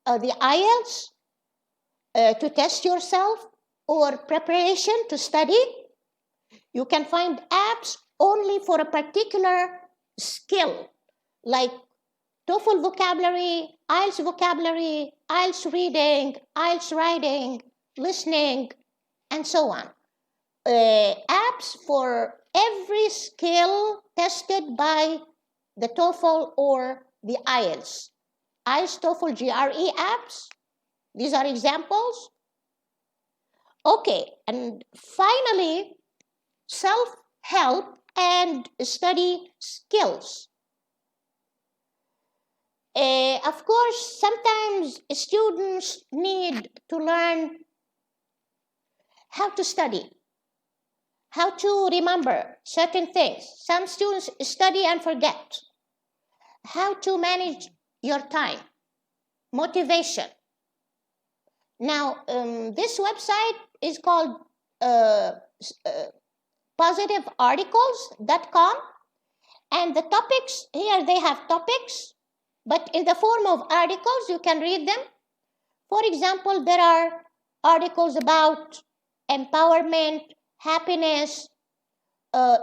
the IELTS to test yourself or preparation to study. You can find apps only for a particular skill, like TOEFL vocabulary, IELTS reading, IELTS writing, listening, and so on. Apps for every skill tested by the TOEFL or the IELTS. IELTS, TOEFL, GRE apps. These are examples. Okay, and finally, self-help and study skills. Of course, sometimes students need to learn how to study, how to remember certain things. Some students study and forget. How to manage your time, motivation. Now, this website is called positivearticles.com, and the topics, here they have topics, but in the form of articles, you can read them. For example, there are articles about empowerment, happiness,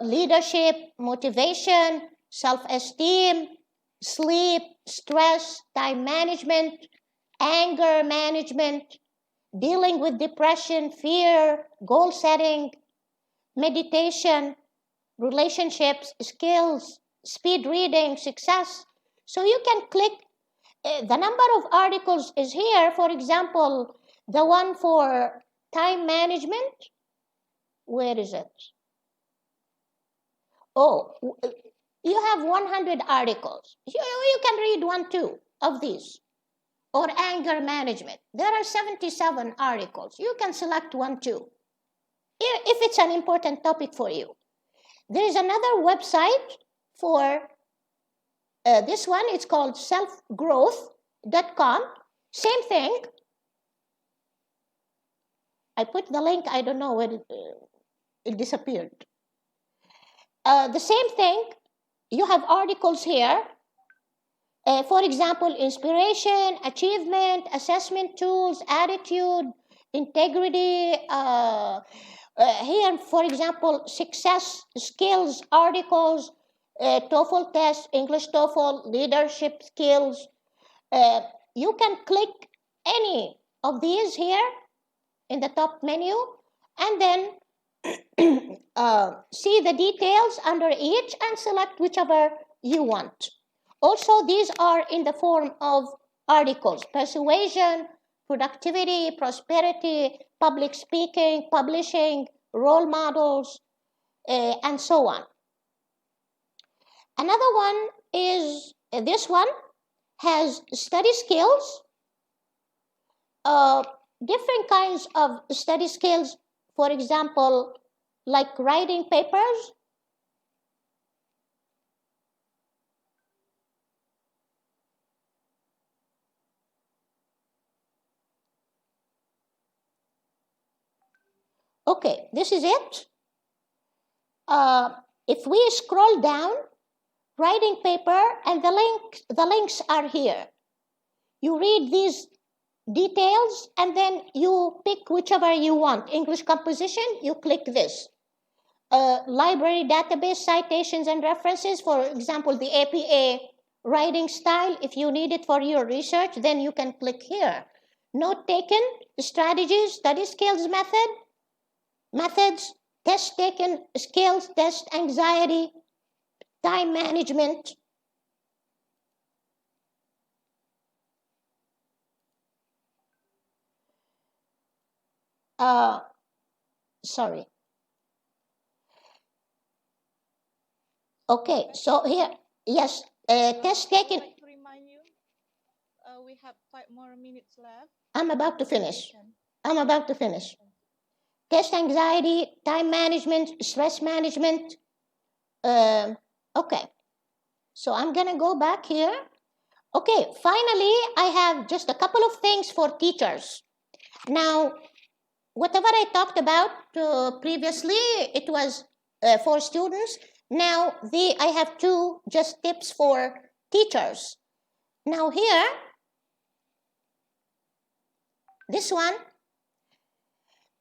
leadership, motivation, self-esteem, sleep, stress, time management, anger management, dealing with depression, fear, goal setting, meditation, relationships, skills, speed reading, success. So you can click. The number of articles is here. For example, the one for time management. Where is it? Oh, you have 100 articles. You can read one, two of these. Or anger management. There are 77 articles. You can select one, two, if it's an important topic for you. There is another website for this one. It's called selfgrowth.com. Same thing. I put the link. I don't know when it disappeared. The same thing. You have articles here. For example, inspiration, achievement, assessment tools, attitude, integrity. Here, for example, success, skills, articles, TOEFL test, English TOEFL, leadership skills. You can click any of these here in the top menu and then see the details under each and select whichever you want. Also, these are in the form of articles: persuasion, productivity, prosperity, public speaking, publishing, role models, and so on. Another one is this one has study skills, different kinds of study skills, for example, like writing papers. Okay, this is it. If we scroll down, writing paper, and the links are here. You read these details and then you pick whichever you want. English composition, you click this. Library database, citations and references, for example, the APA writing style. If you need it for your research, then you can click here. Note taken, strategies, study skills methods, test taken, skills, test anxiety, time management. Sorry. Okay, so here, yes, test taken. I'd like to remind you, we have 5 more minutes left. I'm about to finish. Test anxiety, time management, stress management. Okay, so I'm gonna go back here. Okay, finally, I have just a couple of things for teachers. Now, whatever I talked about previously, it was for students. Now, I have 2 just tips for teachers. Now here, this one,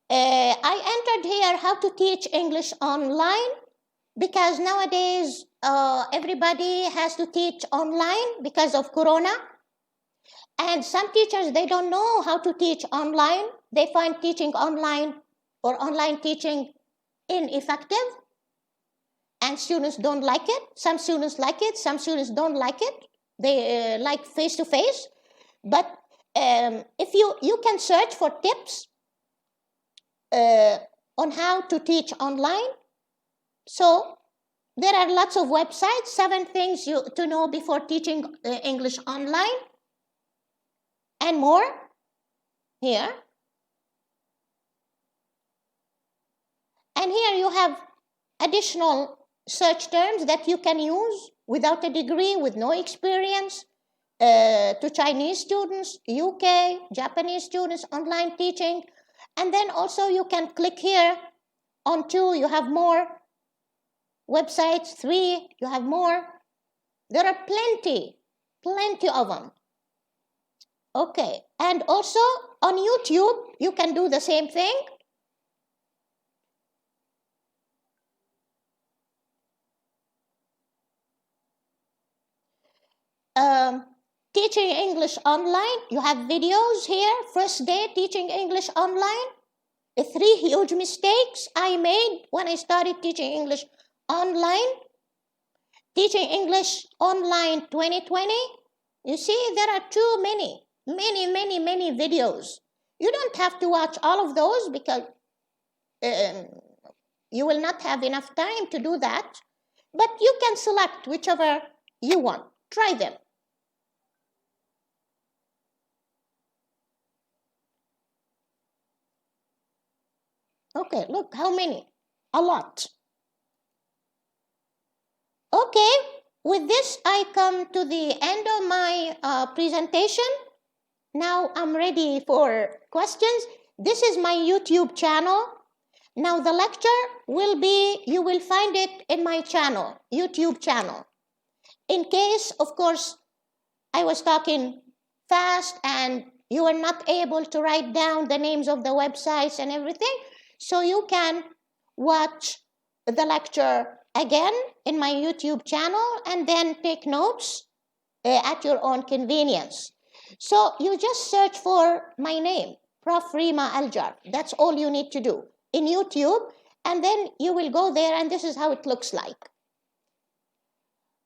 I entered here how to teach English online, because nowadays everybody has to teach online because of Corona. And some teachers, they don't know how to teach online. They find teaching online or online teaching ineffective. And students don't like it. Some students like it. Some students don't like it. They like face-to-face. But if you can search for tips on how to teach online. So there are lots of websites, 7 things to know before teaching English online, and more here. And here you have additional search terms that you can use without a degree, with no experience, to Chinese students, UK, Japanese students, online teaching. And then also you can click here on 2, you have more websites, 3, you have more. There are plenty of them. Okay, and also on YouTube, you can do the same thing. Teaching English online, you have videos here. First day teaching English online. 3 huge mistakes I made when I started teaching English online, teaching English online 2020. You see, there are too many videos. You don't have to watch all of those because you will not have enough time to do that. But you can select whichever you want. Try them. Okay, look how many. A lot. Okay, with this I come to the end of my presentation. Now I'm ready for questions. This is my YouTube channel. Now the lecture will be, you will find it in my channel, YouTube channel. In case, of course, I was talking fast and you are not able to write down the names of the websites and everything, so you can watch the lecture again in my YouTube channel and then take notes at your own convenience. So you just search for my name, Prof. Rima Al-Jarf. That's all you need to do in YouTube, and then you will go there and this is how it looks like.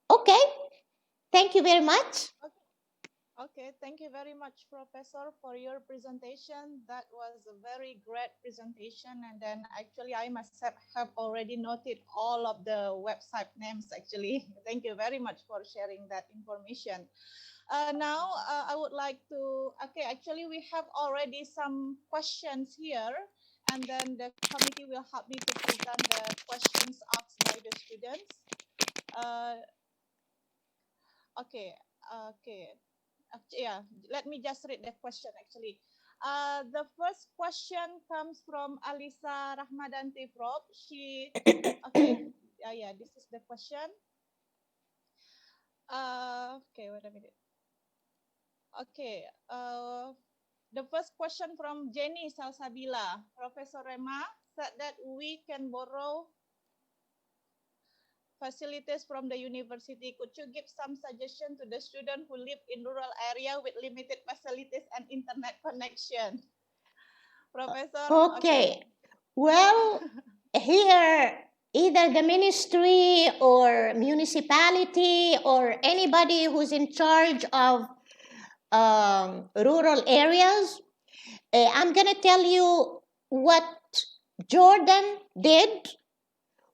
Okay, thank you very much. Okay, thank you very much, Professor, for your presentation. That was a very great presentation. And then actually, I must have already noted all of the website names, actually. Thank you very much for sharing that information. Now, I would like to, okay, actually, we have already some questions here. And then the committee will help me to present the questions asked by the students. Okay. Yeah, let me just read the question actually. The first question comes from Alisa Rahmadanti Prob. Okay, yeah, this is the question. Okay, wait a minute. Okay, the first question from Jenny Salsabila. Professor Rema said that we can borrow facilities from the university. Could you give some suggestion to the students who live in rural area with limited facilities and internet connection? Professor? Okay. Well, here, either the ministry or municipality or anybody who's in charge of rural areas, I'm going to tell you what Jordan did.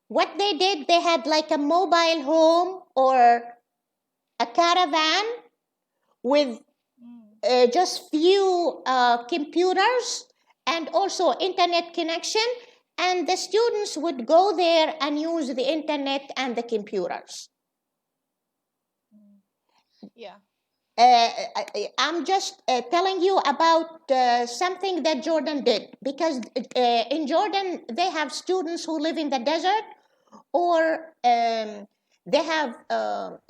What they did, they had like a mobile home or a caravan with just few computers and also internet connection, and the students would go there and use the internet and the computers. Yeah. I'm just telling you about something that Jordan did, because in Jordan they have students who live in the desert, or they have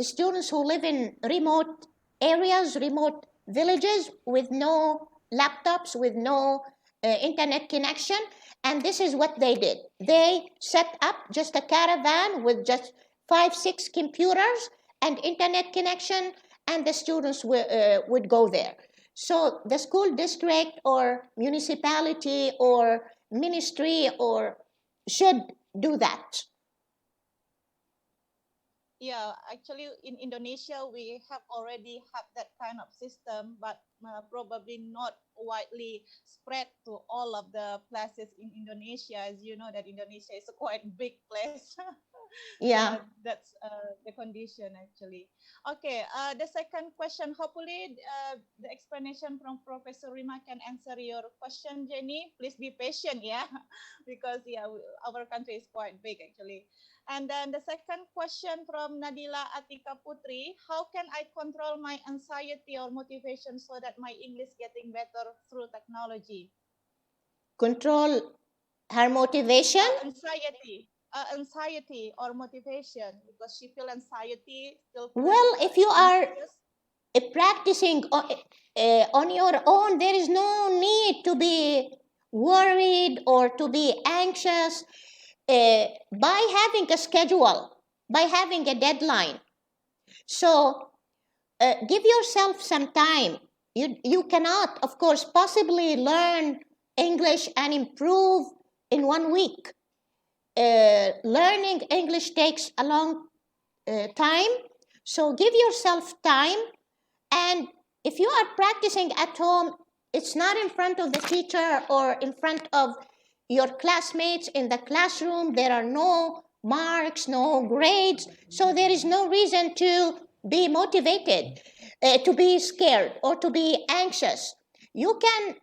students who live in remote areas, remote villages with no laptops, with no internet connection. And this is what they did. They set up just a caravan with just 5-6 computers and internet connection, and the students would go there. So the school district or municipality or ministry or should do that. Yeah, actually in Indonesia, we have already have that kind of system, but probably not widely spread to all of the places in Indonesia. As you know that Indonesia is a quite big place. Yeah. That's the condition actually. Okay, the second question, hopefully the explanation from Professor Rima can answer your question, Jenny. Please be patient, yeah, because yeah, our country is quite big actually. And then the second question from Nadila Atika Putri, how can I control my anxiety or motivation so that my English getting better through technology? Control her motivation? Anxiety or motivation, because she feel anxiety still. Well, if you are practicing on your own, there is no need to be worried or to be anxious. By having a schedule, by having a deadline. So give yourself some time. You cannot, of course, possibly learn English and improve in 1 week. learning English takes a long time. So give yourself time. And if you are practicing at home, it's not in front of the teacher or in front of your classmates in the classroom. There are no marks, no grades. So there is no reason to be motivated, to be scared, or to be anxious. You can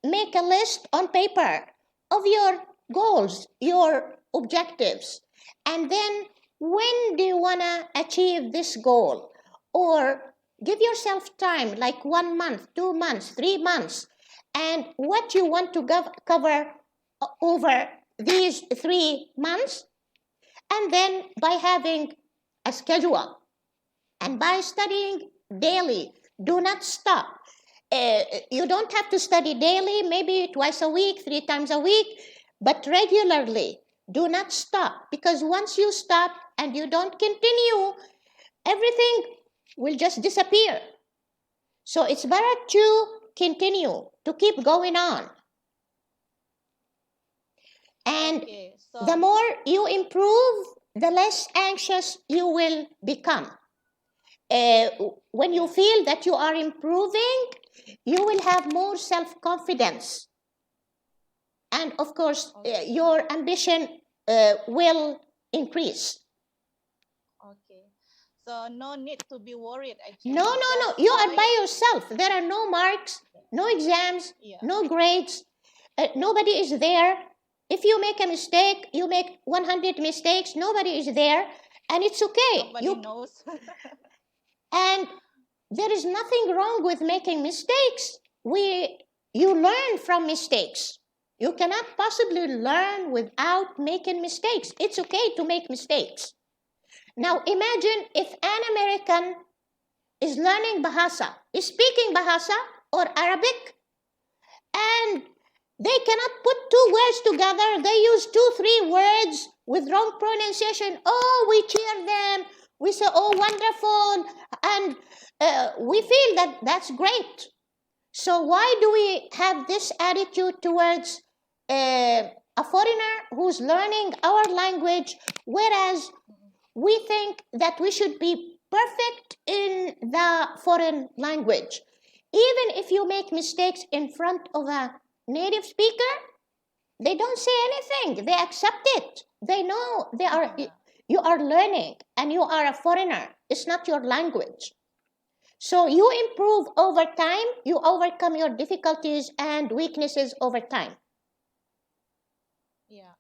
make a list on paper of your goals, your objectives, and then when do you want to achieve this goal? Or give yourself time, like 1 month, 2 months, 3 months, and what you want to cover over these 3 months, and then by having a schedule and by studying daily. Do not stop. You don't have to study daily, maybe twice a week, 3 times a week, but regularly. Do not stop, because once you stop and you don't continue, everything will just disappear. So it's better to continue, to keep going on. And the more you improve, the less anxious you will become. When you feel that you are improving, you will have more self-confidence. And of course, your ambition will increase. Okay. So no need to be worried, actually. No. You are by yourself. There are no marks, no exams, no grades. Nobody is there. If you make a mistake, you make 100 mistakes. Nobody is there. And it's okay. Nobody knows. And there is nothing wrong with making mistakes. You learn from mistakes. You cannot possibly learn without making mistakes. It's okay to make mistakes. Now imagine if an American is learning Bahasa, is speaking Bahasa or Arabic, and they cannot put 2 words together. They use 2, 3 words with wrong pronunciation. Oh, we cheer them. We say, oh, wonderful. And we feel that that's great. So why do we have this attitude towards a foreigner who's learning our language, whereas we think that we should be perfect in the foreign language? Even if you make mistakes in front of a native speaker, they don't say anything. They accept it. They know you are learning and you are a foreigner. It's not your language. So you improve over time. You overcome your difficulties and weaknesses over time. Yeah.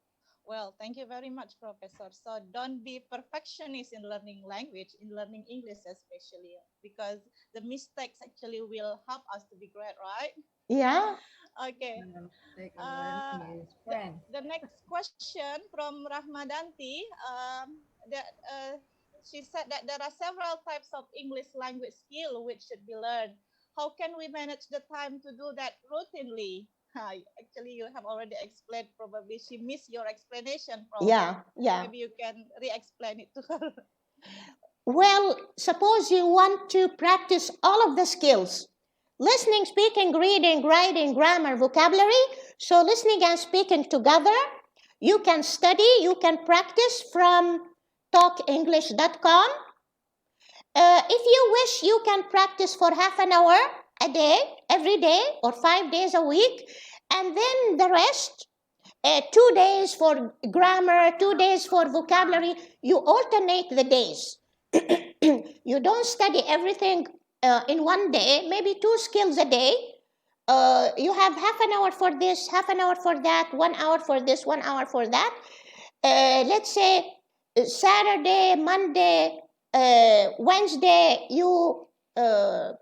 Well, thank you very much, Professor. So don't be perfectionist in learning language, in learning English especially, because the mistakes actually will help us to be great, right? Yeah. Okay. The next question from Rahmadanti, she said that there are several types of English language skill which should be learned. How can we manage the time to do that routinely? Actually, you have already explained. Probably she missed your explanation. Yeah. Maybe you can re-explain it to her. Well, suppose you want to practice all of the skills. Listening, speaking, reading, writing, grammar, vocabulary. So listening and speaking together. You can study, you can practice from talkenglish.com. If you wish, you can practice for half an hour a day, every day, or 5 days a week. And then the rest, 2 days for grammar, 2 days for vocabulary. You alternate the days. You don't study everything in one day, maybe 2 skills a day. You have half an hour for this, half an hour for that, 1 hour for this, 1 hour for that. Let's say Saturday, Monday, Wednesday, you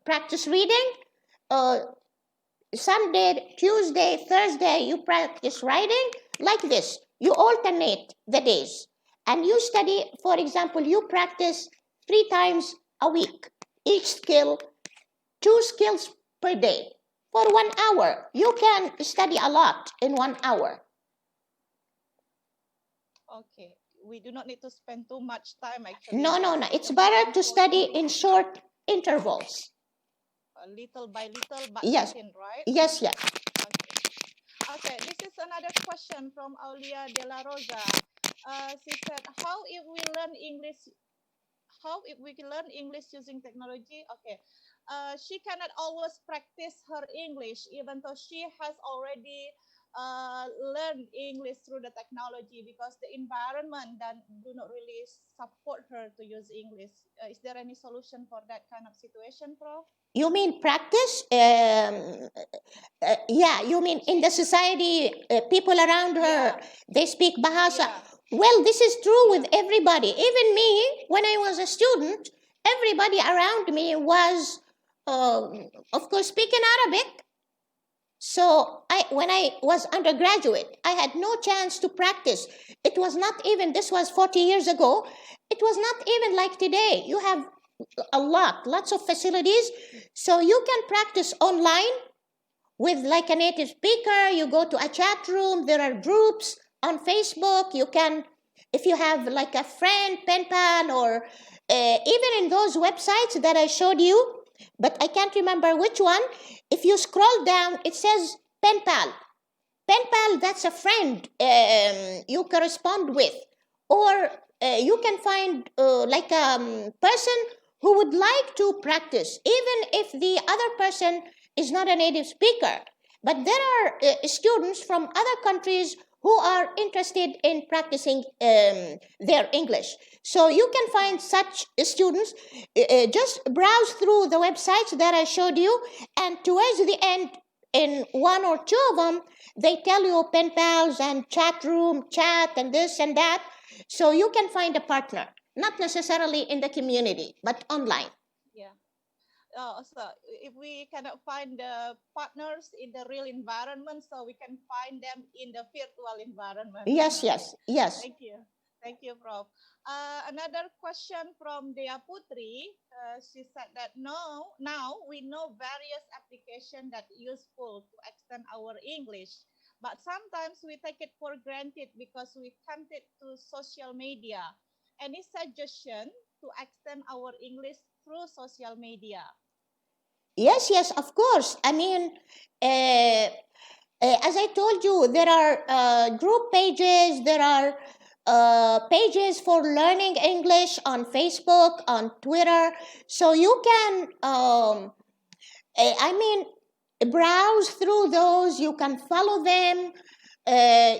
practice reading. Sunday, Tuesday, Thursday, you practice writing. Like this, you alternate the days. And you study, for example, you practice 3 times a week. Each skill, 2 skills per day. For 1 hour, you can study a lot in 1 hour. Okay, we do not need to spend too much time actually. No. It's better to study in short intervals. Little by little, but yes, certain, right? Yes. Okay. Okay, this is another question from Aulia de la Rosa. She said, how if we learn English? How if we can learn English using technology? Okay, she cannot always practice her English, even though she has already learned English through the technology, because the environment that do not really support her to use English. Is there any solution for that kind of situation, Prof? You mean practice? Yeah, you mean in the society, people around her, Yeah, they speak Bahasa. yeah, Well, this is true yeah, with everybody. Even me, when I was a student, everybody around me was, of course, speaking Arabic. So when I was undergraduate, I had no chance to practice. It was not even, this was 40 years ago, it was not even like today. You have lots of facilities. So you can practice online with like a native speaker. You go to a chat room, there are groups on Facebook. You can, if you have like a friend, pen pal, or even in those websites that I showed you, but I can't remember which one. If you scroll down, it says pen pal. Pen pal, that's a friend you correspond with. Or you can find like a person who would like to practice, even if the other person is not a native speaker. But there are students from other countries who are interested in practicing their English. So you can find such students. Just browse through the websites that I showed you, and towards the end, in one or two of them, they tell you pen pals and chat room, chat and this and that. So you can find a partner, not necessarily in the community, but online. yeah. So if we cannot find the partners in the real environment, so we can find them in the virtual environment. Yes, Okay. yes, yes. Thank you, Prof. Another question from Dea Putri. She said that now we know various applications that useful to extend our English, but sometimes we take it for granted because we tempted to social media. Any suggestion to extend our English through social media? Yes, yes, of course. I mean, as I told you, there are group pages, there are pages for learning English on Facebook, on Twitter. So you can, I mean, browse through those, you can follow them.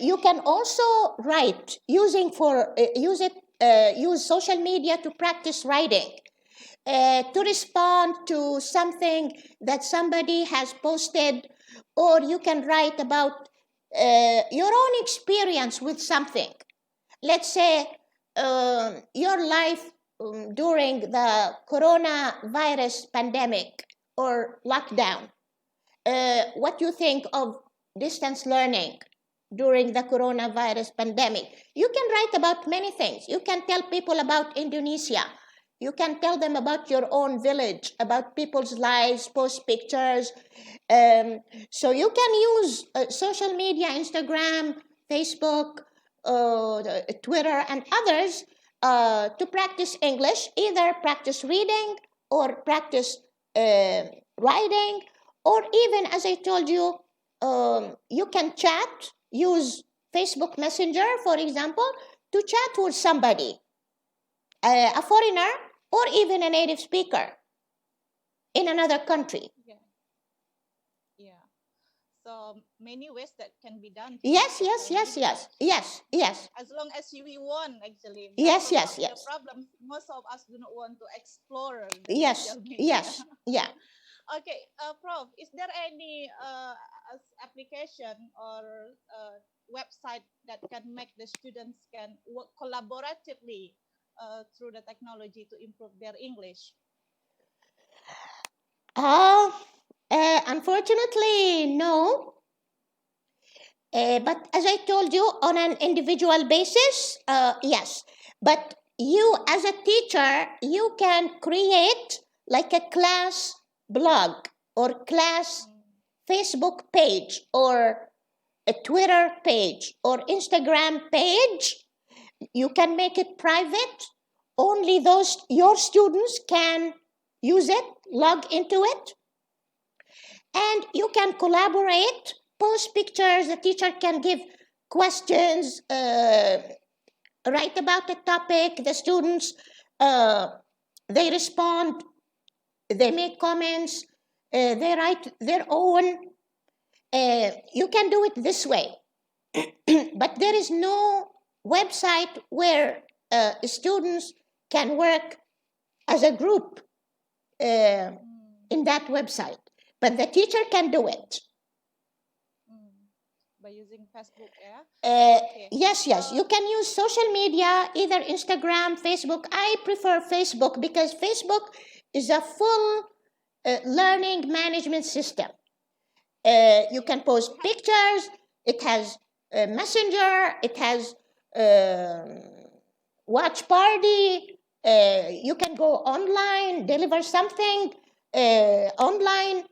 You can also write use social media to practice writing. To respond to something that somebody has posted, or you can write about your own experience with something. Let's say your life during the coronavirus pandemic or lockdown. What you think of distance learning during the coronavirus pandemic. You can write about many things. You can tell people about Indonesia. You can tell them about your own village, about people's lives, post pictures. So you can use social media, Instagram, Facebook, Twitter, and others to practice English, either practice reading or practice writing, or even, as I told you, you can chat, use Facebook Messenger, for example, to chat with somebody, a foreigner or even a native speaker in another country. Yeah, yeah. So many ways that can be done through Yes, yes, social yes, media. yes, yes, yes, As long as we want, actually. But yes, yes, the yes, problem, most of us do not want to explore the yes, social media. yes, yeah. Okay, Prof, is there any application or website that can make the students can work collaboratively through the technology to improve their English? Uh, Unfortunately, no. But as I told you, on an individual basis, yes. But you, as a teacher, you can create like a class blog or class Facebook page or a Twitter page or Instagram page. You can make it private. Only those your students can use it, log into it, and you can collaborate post pictures. The teacher can give questions, write about the topic. The students, they respond, they make comments, they write their own. You can do it this way. But there is no website where students can work as a group in that website. But the teacher can do it. By using Facebook, yeah? Okay. Yes. You can use social media, either Instagram, Facebook. I prefer Facebook because Facebook is a full learning management system. You can post pictures. It has Messenger. It has watch party. You can go online, deliver something online.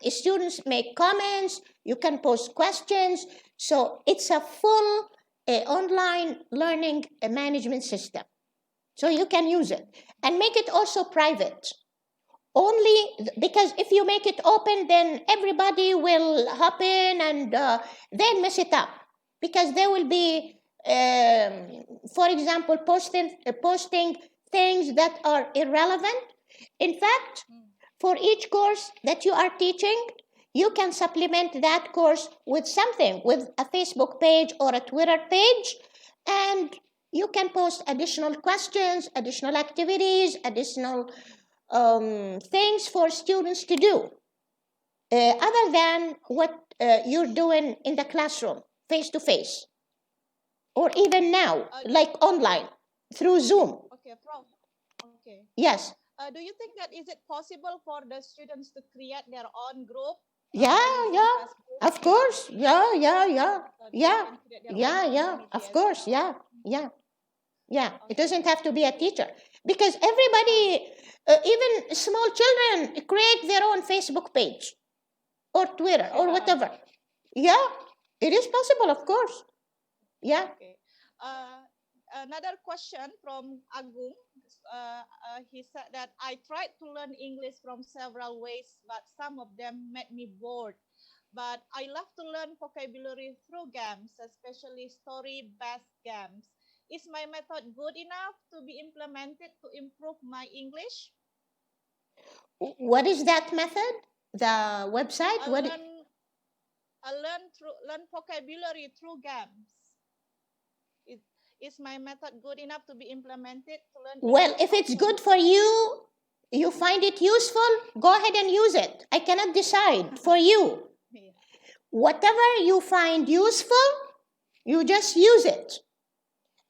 Students make comments. You can post questions. So it's a full online learning management system. So you can use it and make it also private. Only because if you make it open, then everybody will hop in and they'll mess it up, because they will be, for example, posting things that are irrelevant. In fact, for each course that you are teaching, you can supplement that course with something, with a Facebook page or a Twitter page, and you can post additional questions, additional activities, additional things for students to do, other than what you're doing in the classroom, face-to-face, or even now, like online, through Zoom. Okay, Prof. Okay. Yes. Do you think that is it possible for the students to create their own group? Yeah, Facebook? of course. Yeah, So they can create their own community of as course. well. Yeah. It doesn't have to be a teacher, because everybody, even small children, create their own Facebook page or Twitter or whatever. Yeah, it is possible, of course. Yeah. Okay. Another question from Agung. He said that I tried to learn English from several ways, but some of them made me bored. But I love to learn vocabulary through games, especially story-based games. Is my method good enough to be implemented to improve my English? What is that method? The website? Learn vocabulary through games. Is my method good enough to be implemented to learn? Well, if it's good for you, you find it useful, go ahead and use it. I cannot decide for you. Yeah. Whatever you find useful, you just use it.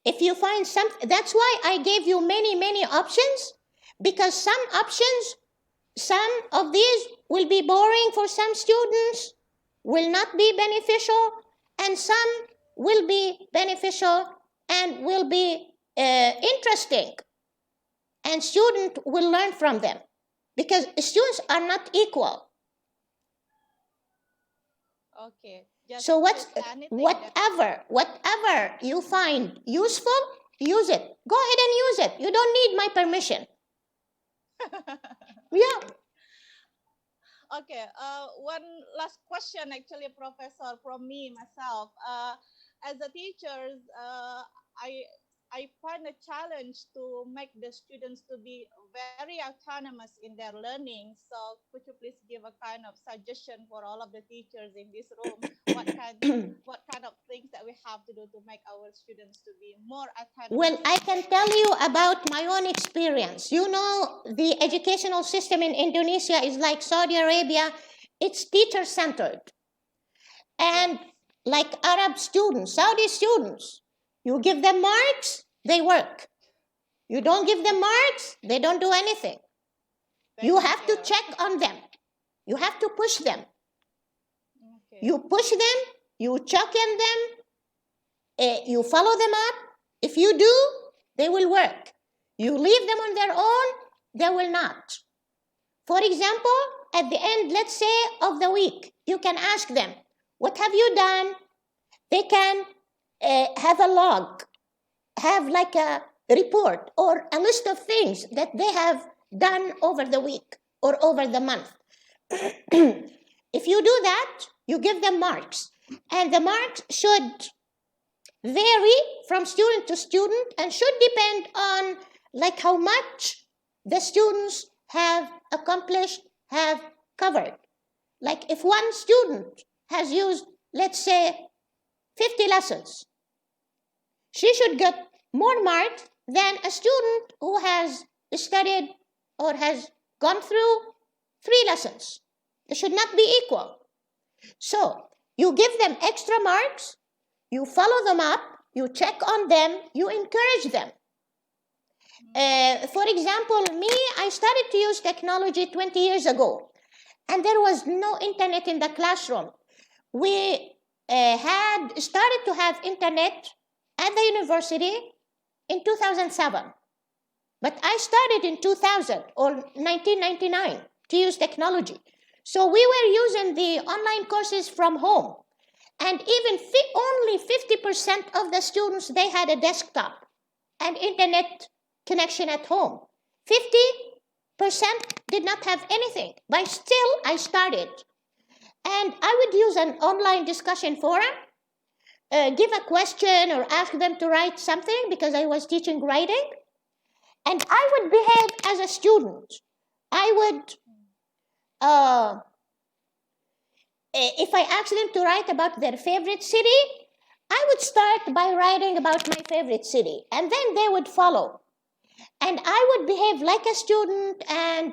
If you find something, that's why I gave you many options, because some of these will be boring for some students, will not be beneficial, and some will be beneficial and will be interesting, and students will learn from them, because students are not equal. Okay. So whatever you find useful, use it. Go ahead and use it. You don't need my permission. Yeah. Okay. One last question, actually, Professor, from me myself. As a teacher, I find a challenge to make the students to be very autonomous in their learning. So could you please give a kind of suggestion for all of the teachers in this room? What kind of things that we have to do to make our students to be more autonomous? Well, I can tell you about my own experience. You know, the educational system in Indonesia is like Saudi Arabia. It's teacher-centered. And like Arab students, Saudi students, you give them marks, they work. You don't give them marks, they don't do anything. You have to check on them. You have to push them. Okay. You push them, you check on them, you follow them up. If you do, they will work. You leave them on their own, they will not. For example, at the end, let's say, of the week, you can ask them, what have you done? They can have a log, have like a report or a list of things that they have done over the week or over the month. If you do that, you give them marks. And the marks should vary from student to student and should depend on like how much the students have accomplished, have covered. Like if one student has used, let's say, 50 lessons, she should get more marks than a student who has studied or has gone through 3 lessons. It should not be equal. So you give them extra marks, you follow them up, you check on them, you encourage them. For example, me, I started to use technology 20 years ago, and there was no internet in the classroom. We had started to have internet at the university in 2007. But I started in 2000 or 1999 to use technology. So we were using the online courses from home. And even only 50% of the students, they had a desktop and internet connection at home. 50% did not have anything. But still, I started. And I would use an online discussion forum, give a question or ask them to write something because I was teaching writing. And I would behave as a student. I would, if I asked them to write about their favorite city, I would start by writing about my favorite city. And then they would follow. And I would behave like a student, and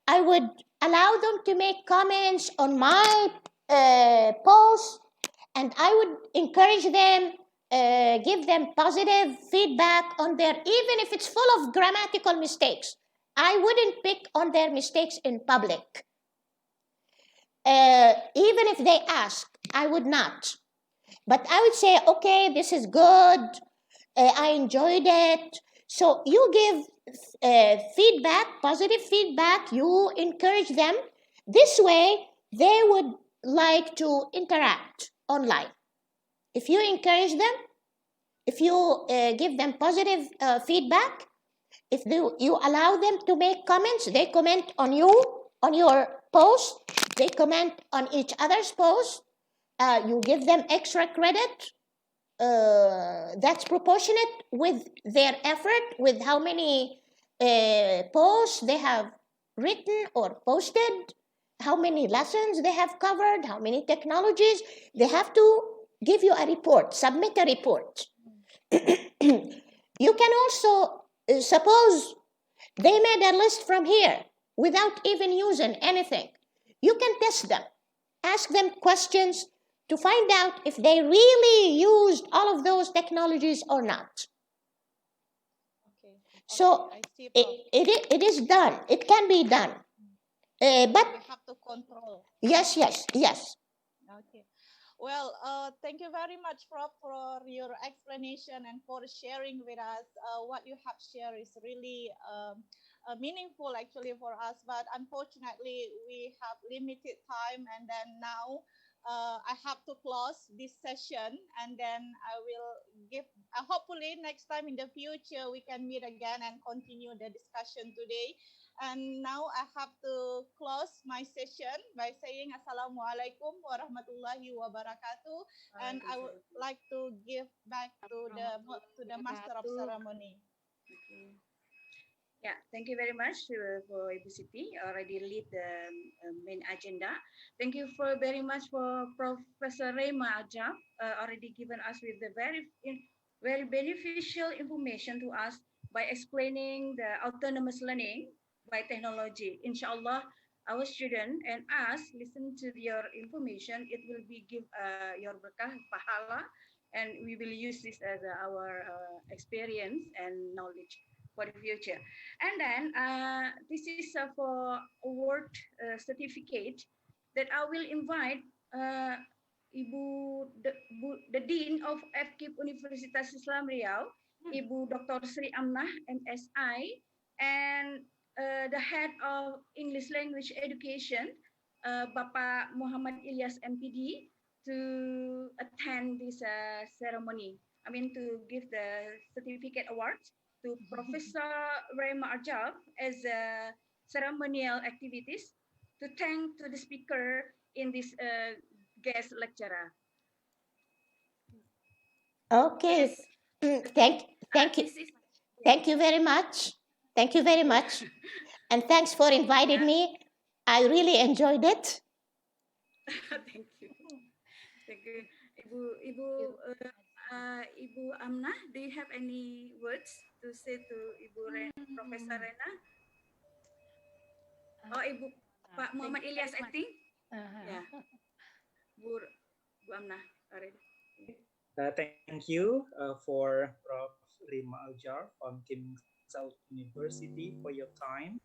I would allow them to make comments on my posts, and I would encourage them, give them positive feedback on their, even if it's full of grammatical mistakes. I wouldn't pick on their mistakes in public. Even if they ask, I would not. But I would say, okay, this is good. I enjoyed it. So you give feedback, positive feedback. You encourage them. This way, they would like to interact online. If you encourage them, if you give them positive feedback, if you allow them to make comments, they comment on you, on your post, they comment on each other's post, you give them extra credit, that's proportionate with their effort, with how many posts they have written or posted, how many lessons they have covered, how many technologies. They have to give you a report, submit a report. You can also, suppose they made a list from here without even using anything. You can test them, ask them questions to find out if they really used all of those technologies or not. Okay. So I see, it is done. It can be done. But we have to control. yes. Okay. Well, thank you very much, Prof, for your explanation and for sharing with us. What you have shared is really meaningful, actually, for us. But unfortunately, we have limited time, and then now I have to close this session, and then I will give. Hopefully, next time in the future, we can meet again and continue the discussion today. And now I have to close my session by saying Assalamualaikum warahmatullahi wabarakatuh. And I would like to give back to the master of ceremony. Okay. Yeah, thank you very much for Ibu Siti already lead the main agenda. Thank you for very much for Professor Rema Al-Jarf already given us with the very beneficial information to us by explaining the autonomous learning by technology. Inshallah, our student and us listen to your information. It will be give your berkah pahala, and we will use this as our experience and knowledge for the future. And then this is for award certificate that I will invite Ibu the Dean of FKIP Universitas Islam Riau, Ibu Dr. Sri Amnah MSI, and the head of English Language Education, Bapak Muhammad Ilyas MPD, to attend this ceremony. I mean, to give the certificate awards to Professor Rema Al-Jarf as ceremonial activities, to thank to the speaker in this guest lecturer. Okay. Yes. Thank you. This is Thank you very much. Thank you very much. And thanks for inviting me. I really enjoyed it. Thank you. Thank you. Ibu Ibu Amnah, do you have any words to say to Professor Rena? Oh, Ibu Pak Muhammad Ilyas, I think. Yeah. Bu Amnah already. Thank you for Prof. Rima Al-Jarf from Kim South University for your time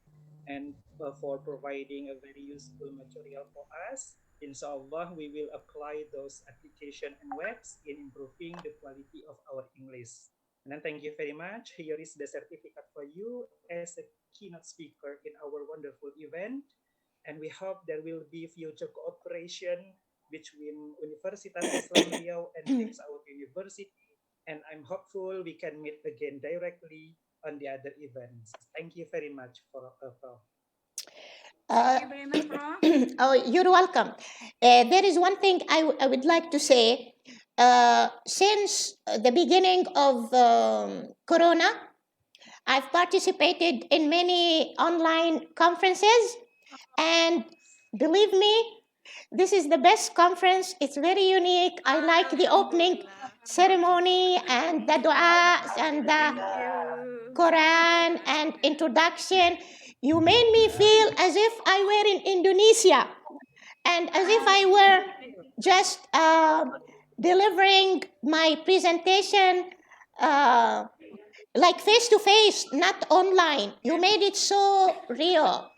and for providing a very useful material for us. Inshallah, we will apply those application and webs in improving the quality of our English. And then thank you very much. Here is the certificate for you as a keynote speaker in our wonderful event. And we hope there will be future cooperation between Universitas Islam Riau and Kim Saud University. And I'm hopeful we can meet again directly on the other events. Thank you very much for Prof. Thank you very much, Prof. Oh, you're welcome. There is one thing I would like to say. Since the beginning of Corona, I've participated in many online conferences, and believe me, this is the best conference. It's very unique. I like the opening ceremony and the dua and the Quran and introduction. You made me feel as if I were in Indonesia and as if I were just delivering my presentation like face to face, not online. You made it so real.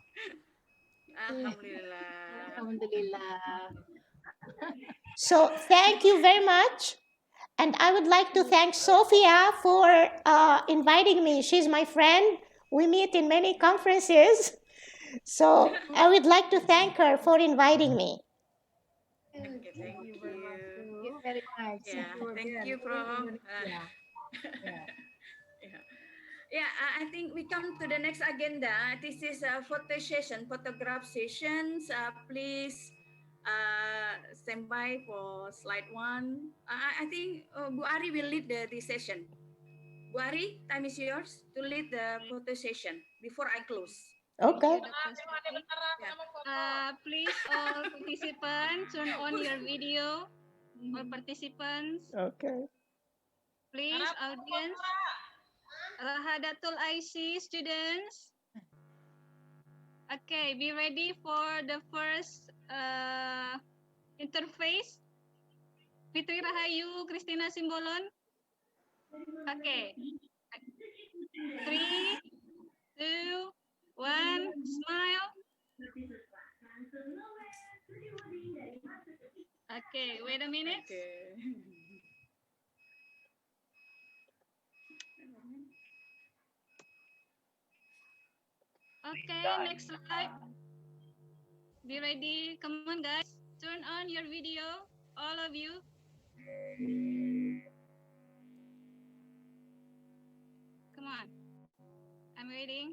Alhamdulillah. Alhamdulillah. So thank you very much. And I would like to thank Sophia for inviting me. She's my friend. We meet in many conferences. So I would like to thank her for inviting me. Okay, thank you. Thank you very much. Yeah, thank you, Prof. Yeah, I think we come to the next agenda. This is a photo session, photograph sessions. Please stand by for slide one. I think Bu Ari will lead this session. Bu Ari, time is yours to lead the photo session before I close. Okay. Please, all participants, turn on your video. All participants, Okay. please, audience. Rahadatul IC students. Okay, be ready for the first interface. Fitri Rahayu, Christina Simbolon. Okay. 3, 2, 1, smile. Okay, wait a minute. Okay. Okay, next slide. Be ready. Come on, guys. Turn on your video, all of you. Come on. I'm waiting.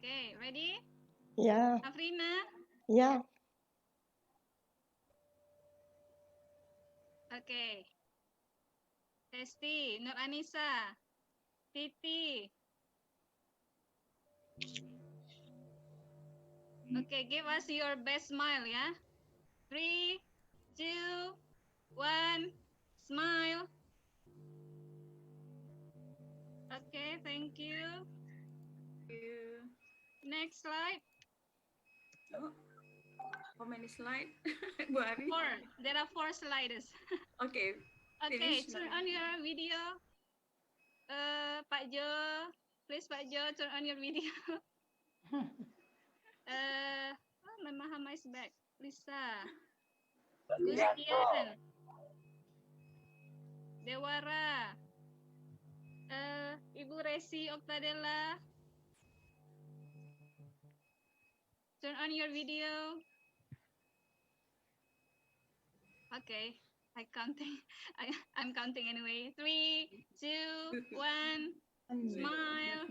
Okay, ready? Yeah. Afrina? Yeah. Okay. Testi, Nur Anissa, Titi. Okay, give us your best smile, yeah? 3, 2, 1, smile. Okay, thank you. Next slide. Oh, how many slides? Bu Ari? 4. There are 4 slides. Okay. Okay, Finish. turn on your video. Pak Jo, please Pak Jo, turn on your video. Mama Hama is back. Lisa. Gustian. Dewara. Ibu Resi Oktadela. Turn on your video. Okay, I'm counting anyway. 3, 2, 1, smile.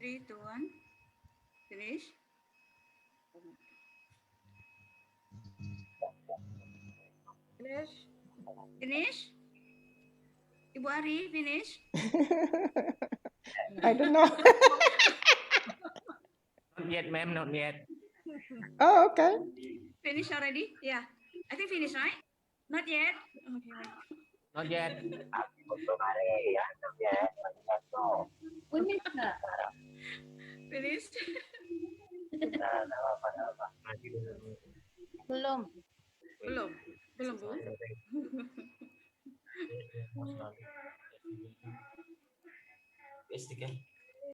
3, 2, 1. Finish. Finish. Finish. Ibu Ari, finish. I don't know. Not yet, ma'am, not yet. Oh, okay. Finish already? Yeah. I think finish, right? Not yet. Okay, right. Not yet. Finish. Belum. Belum. Belum, Bu. Yes, okay.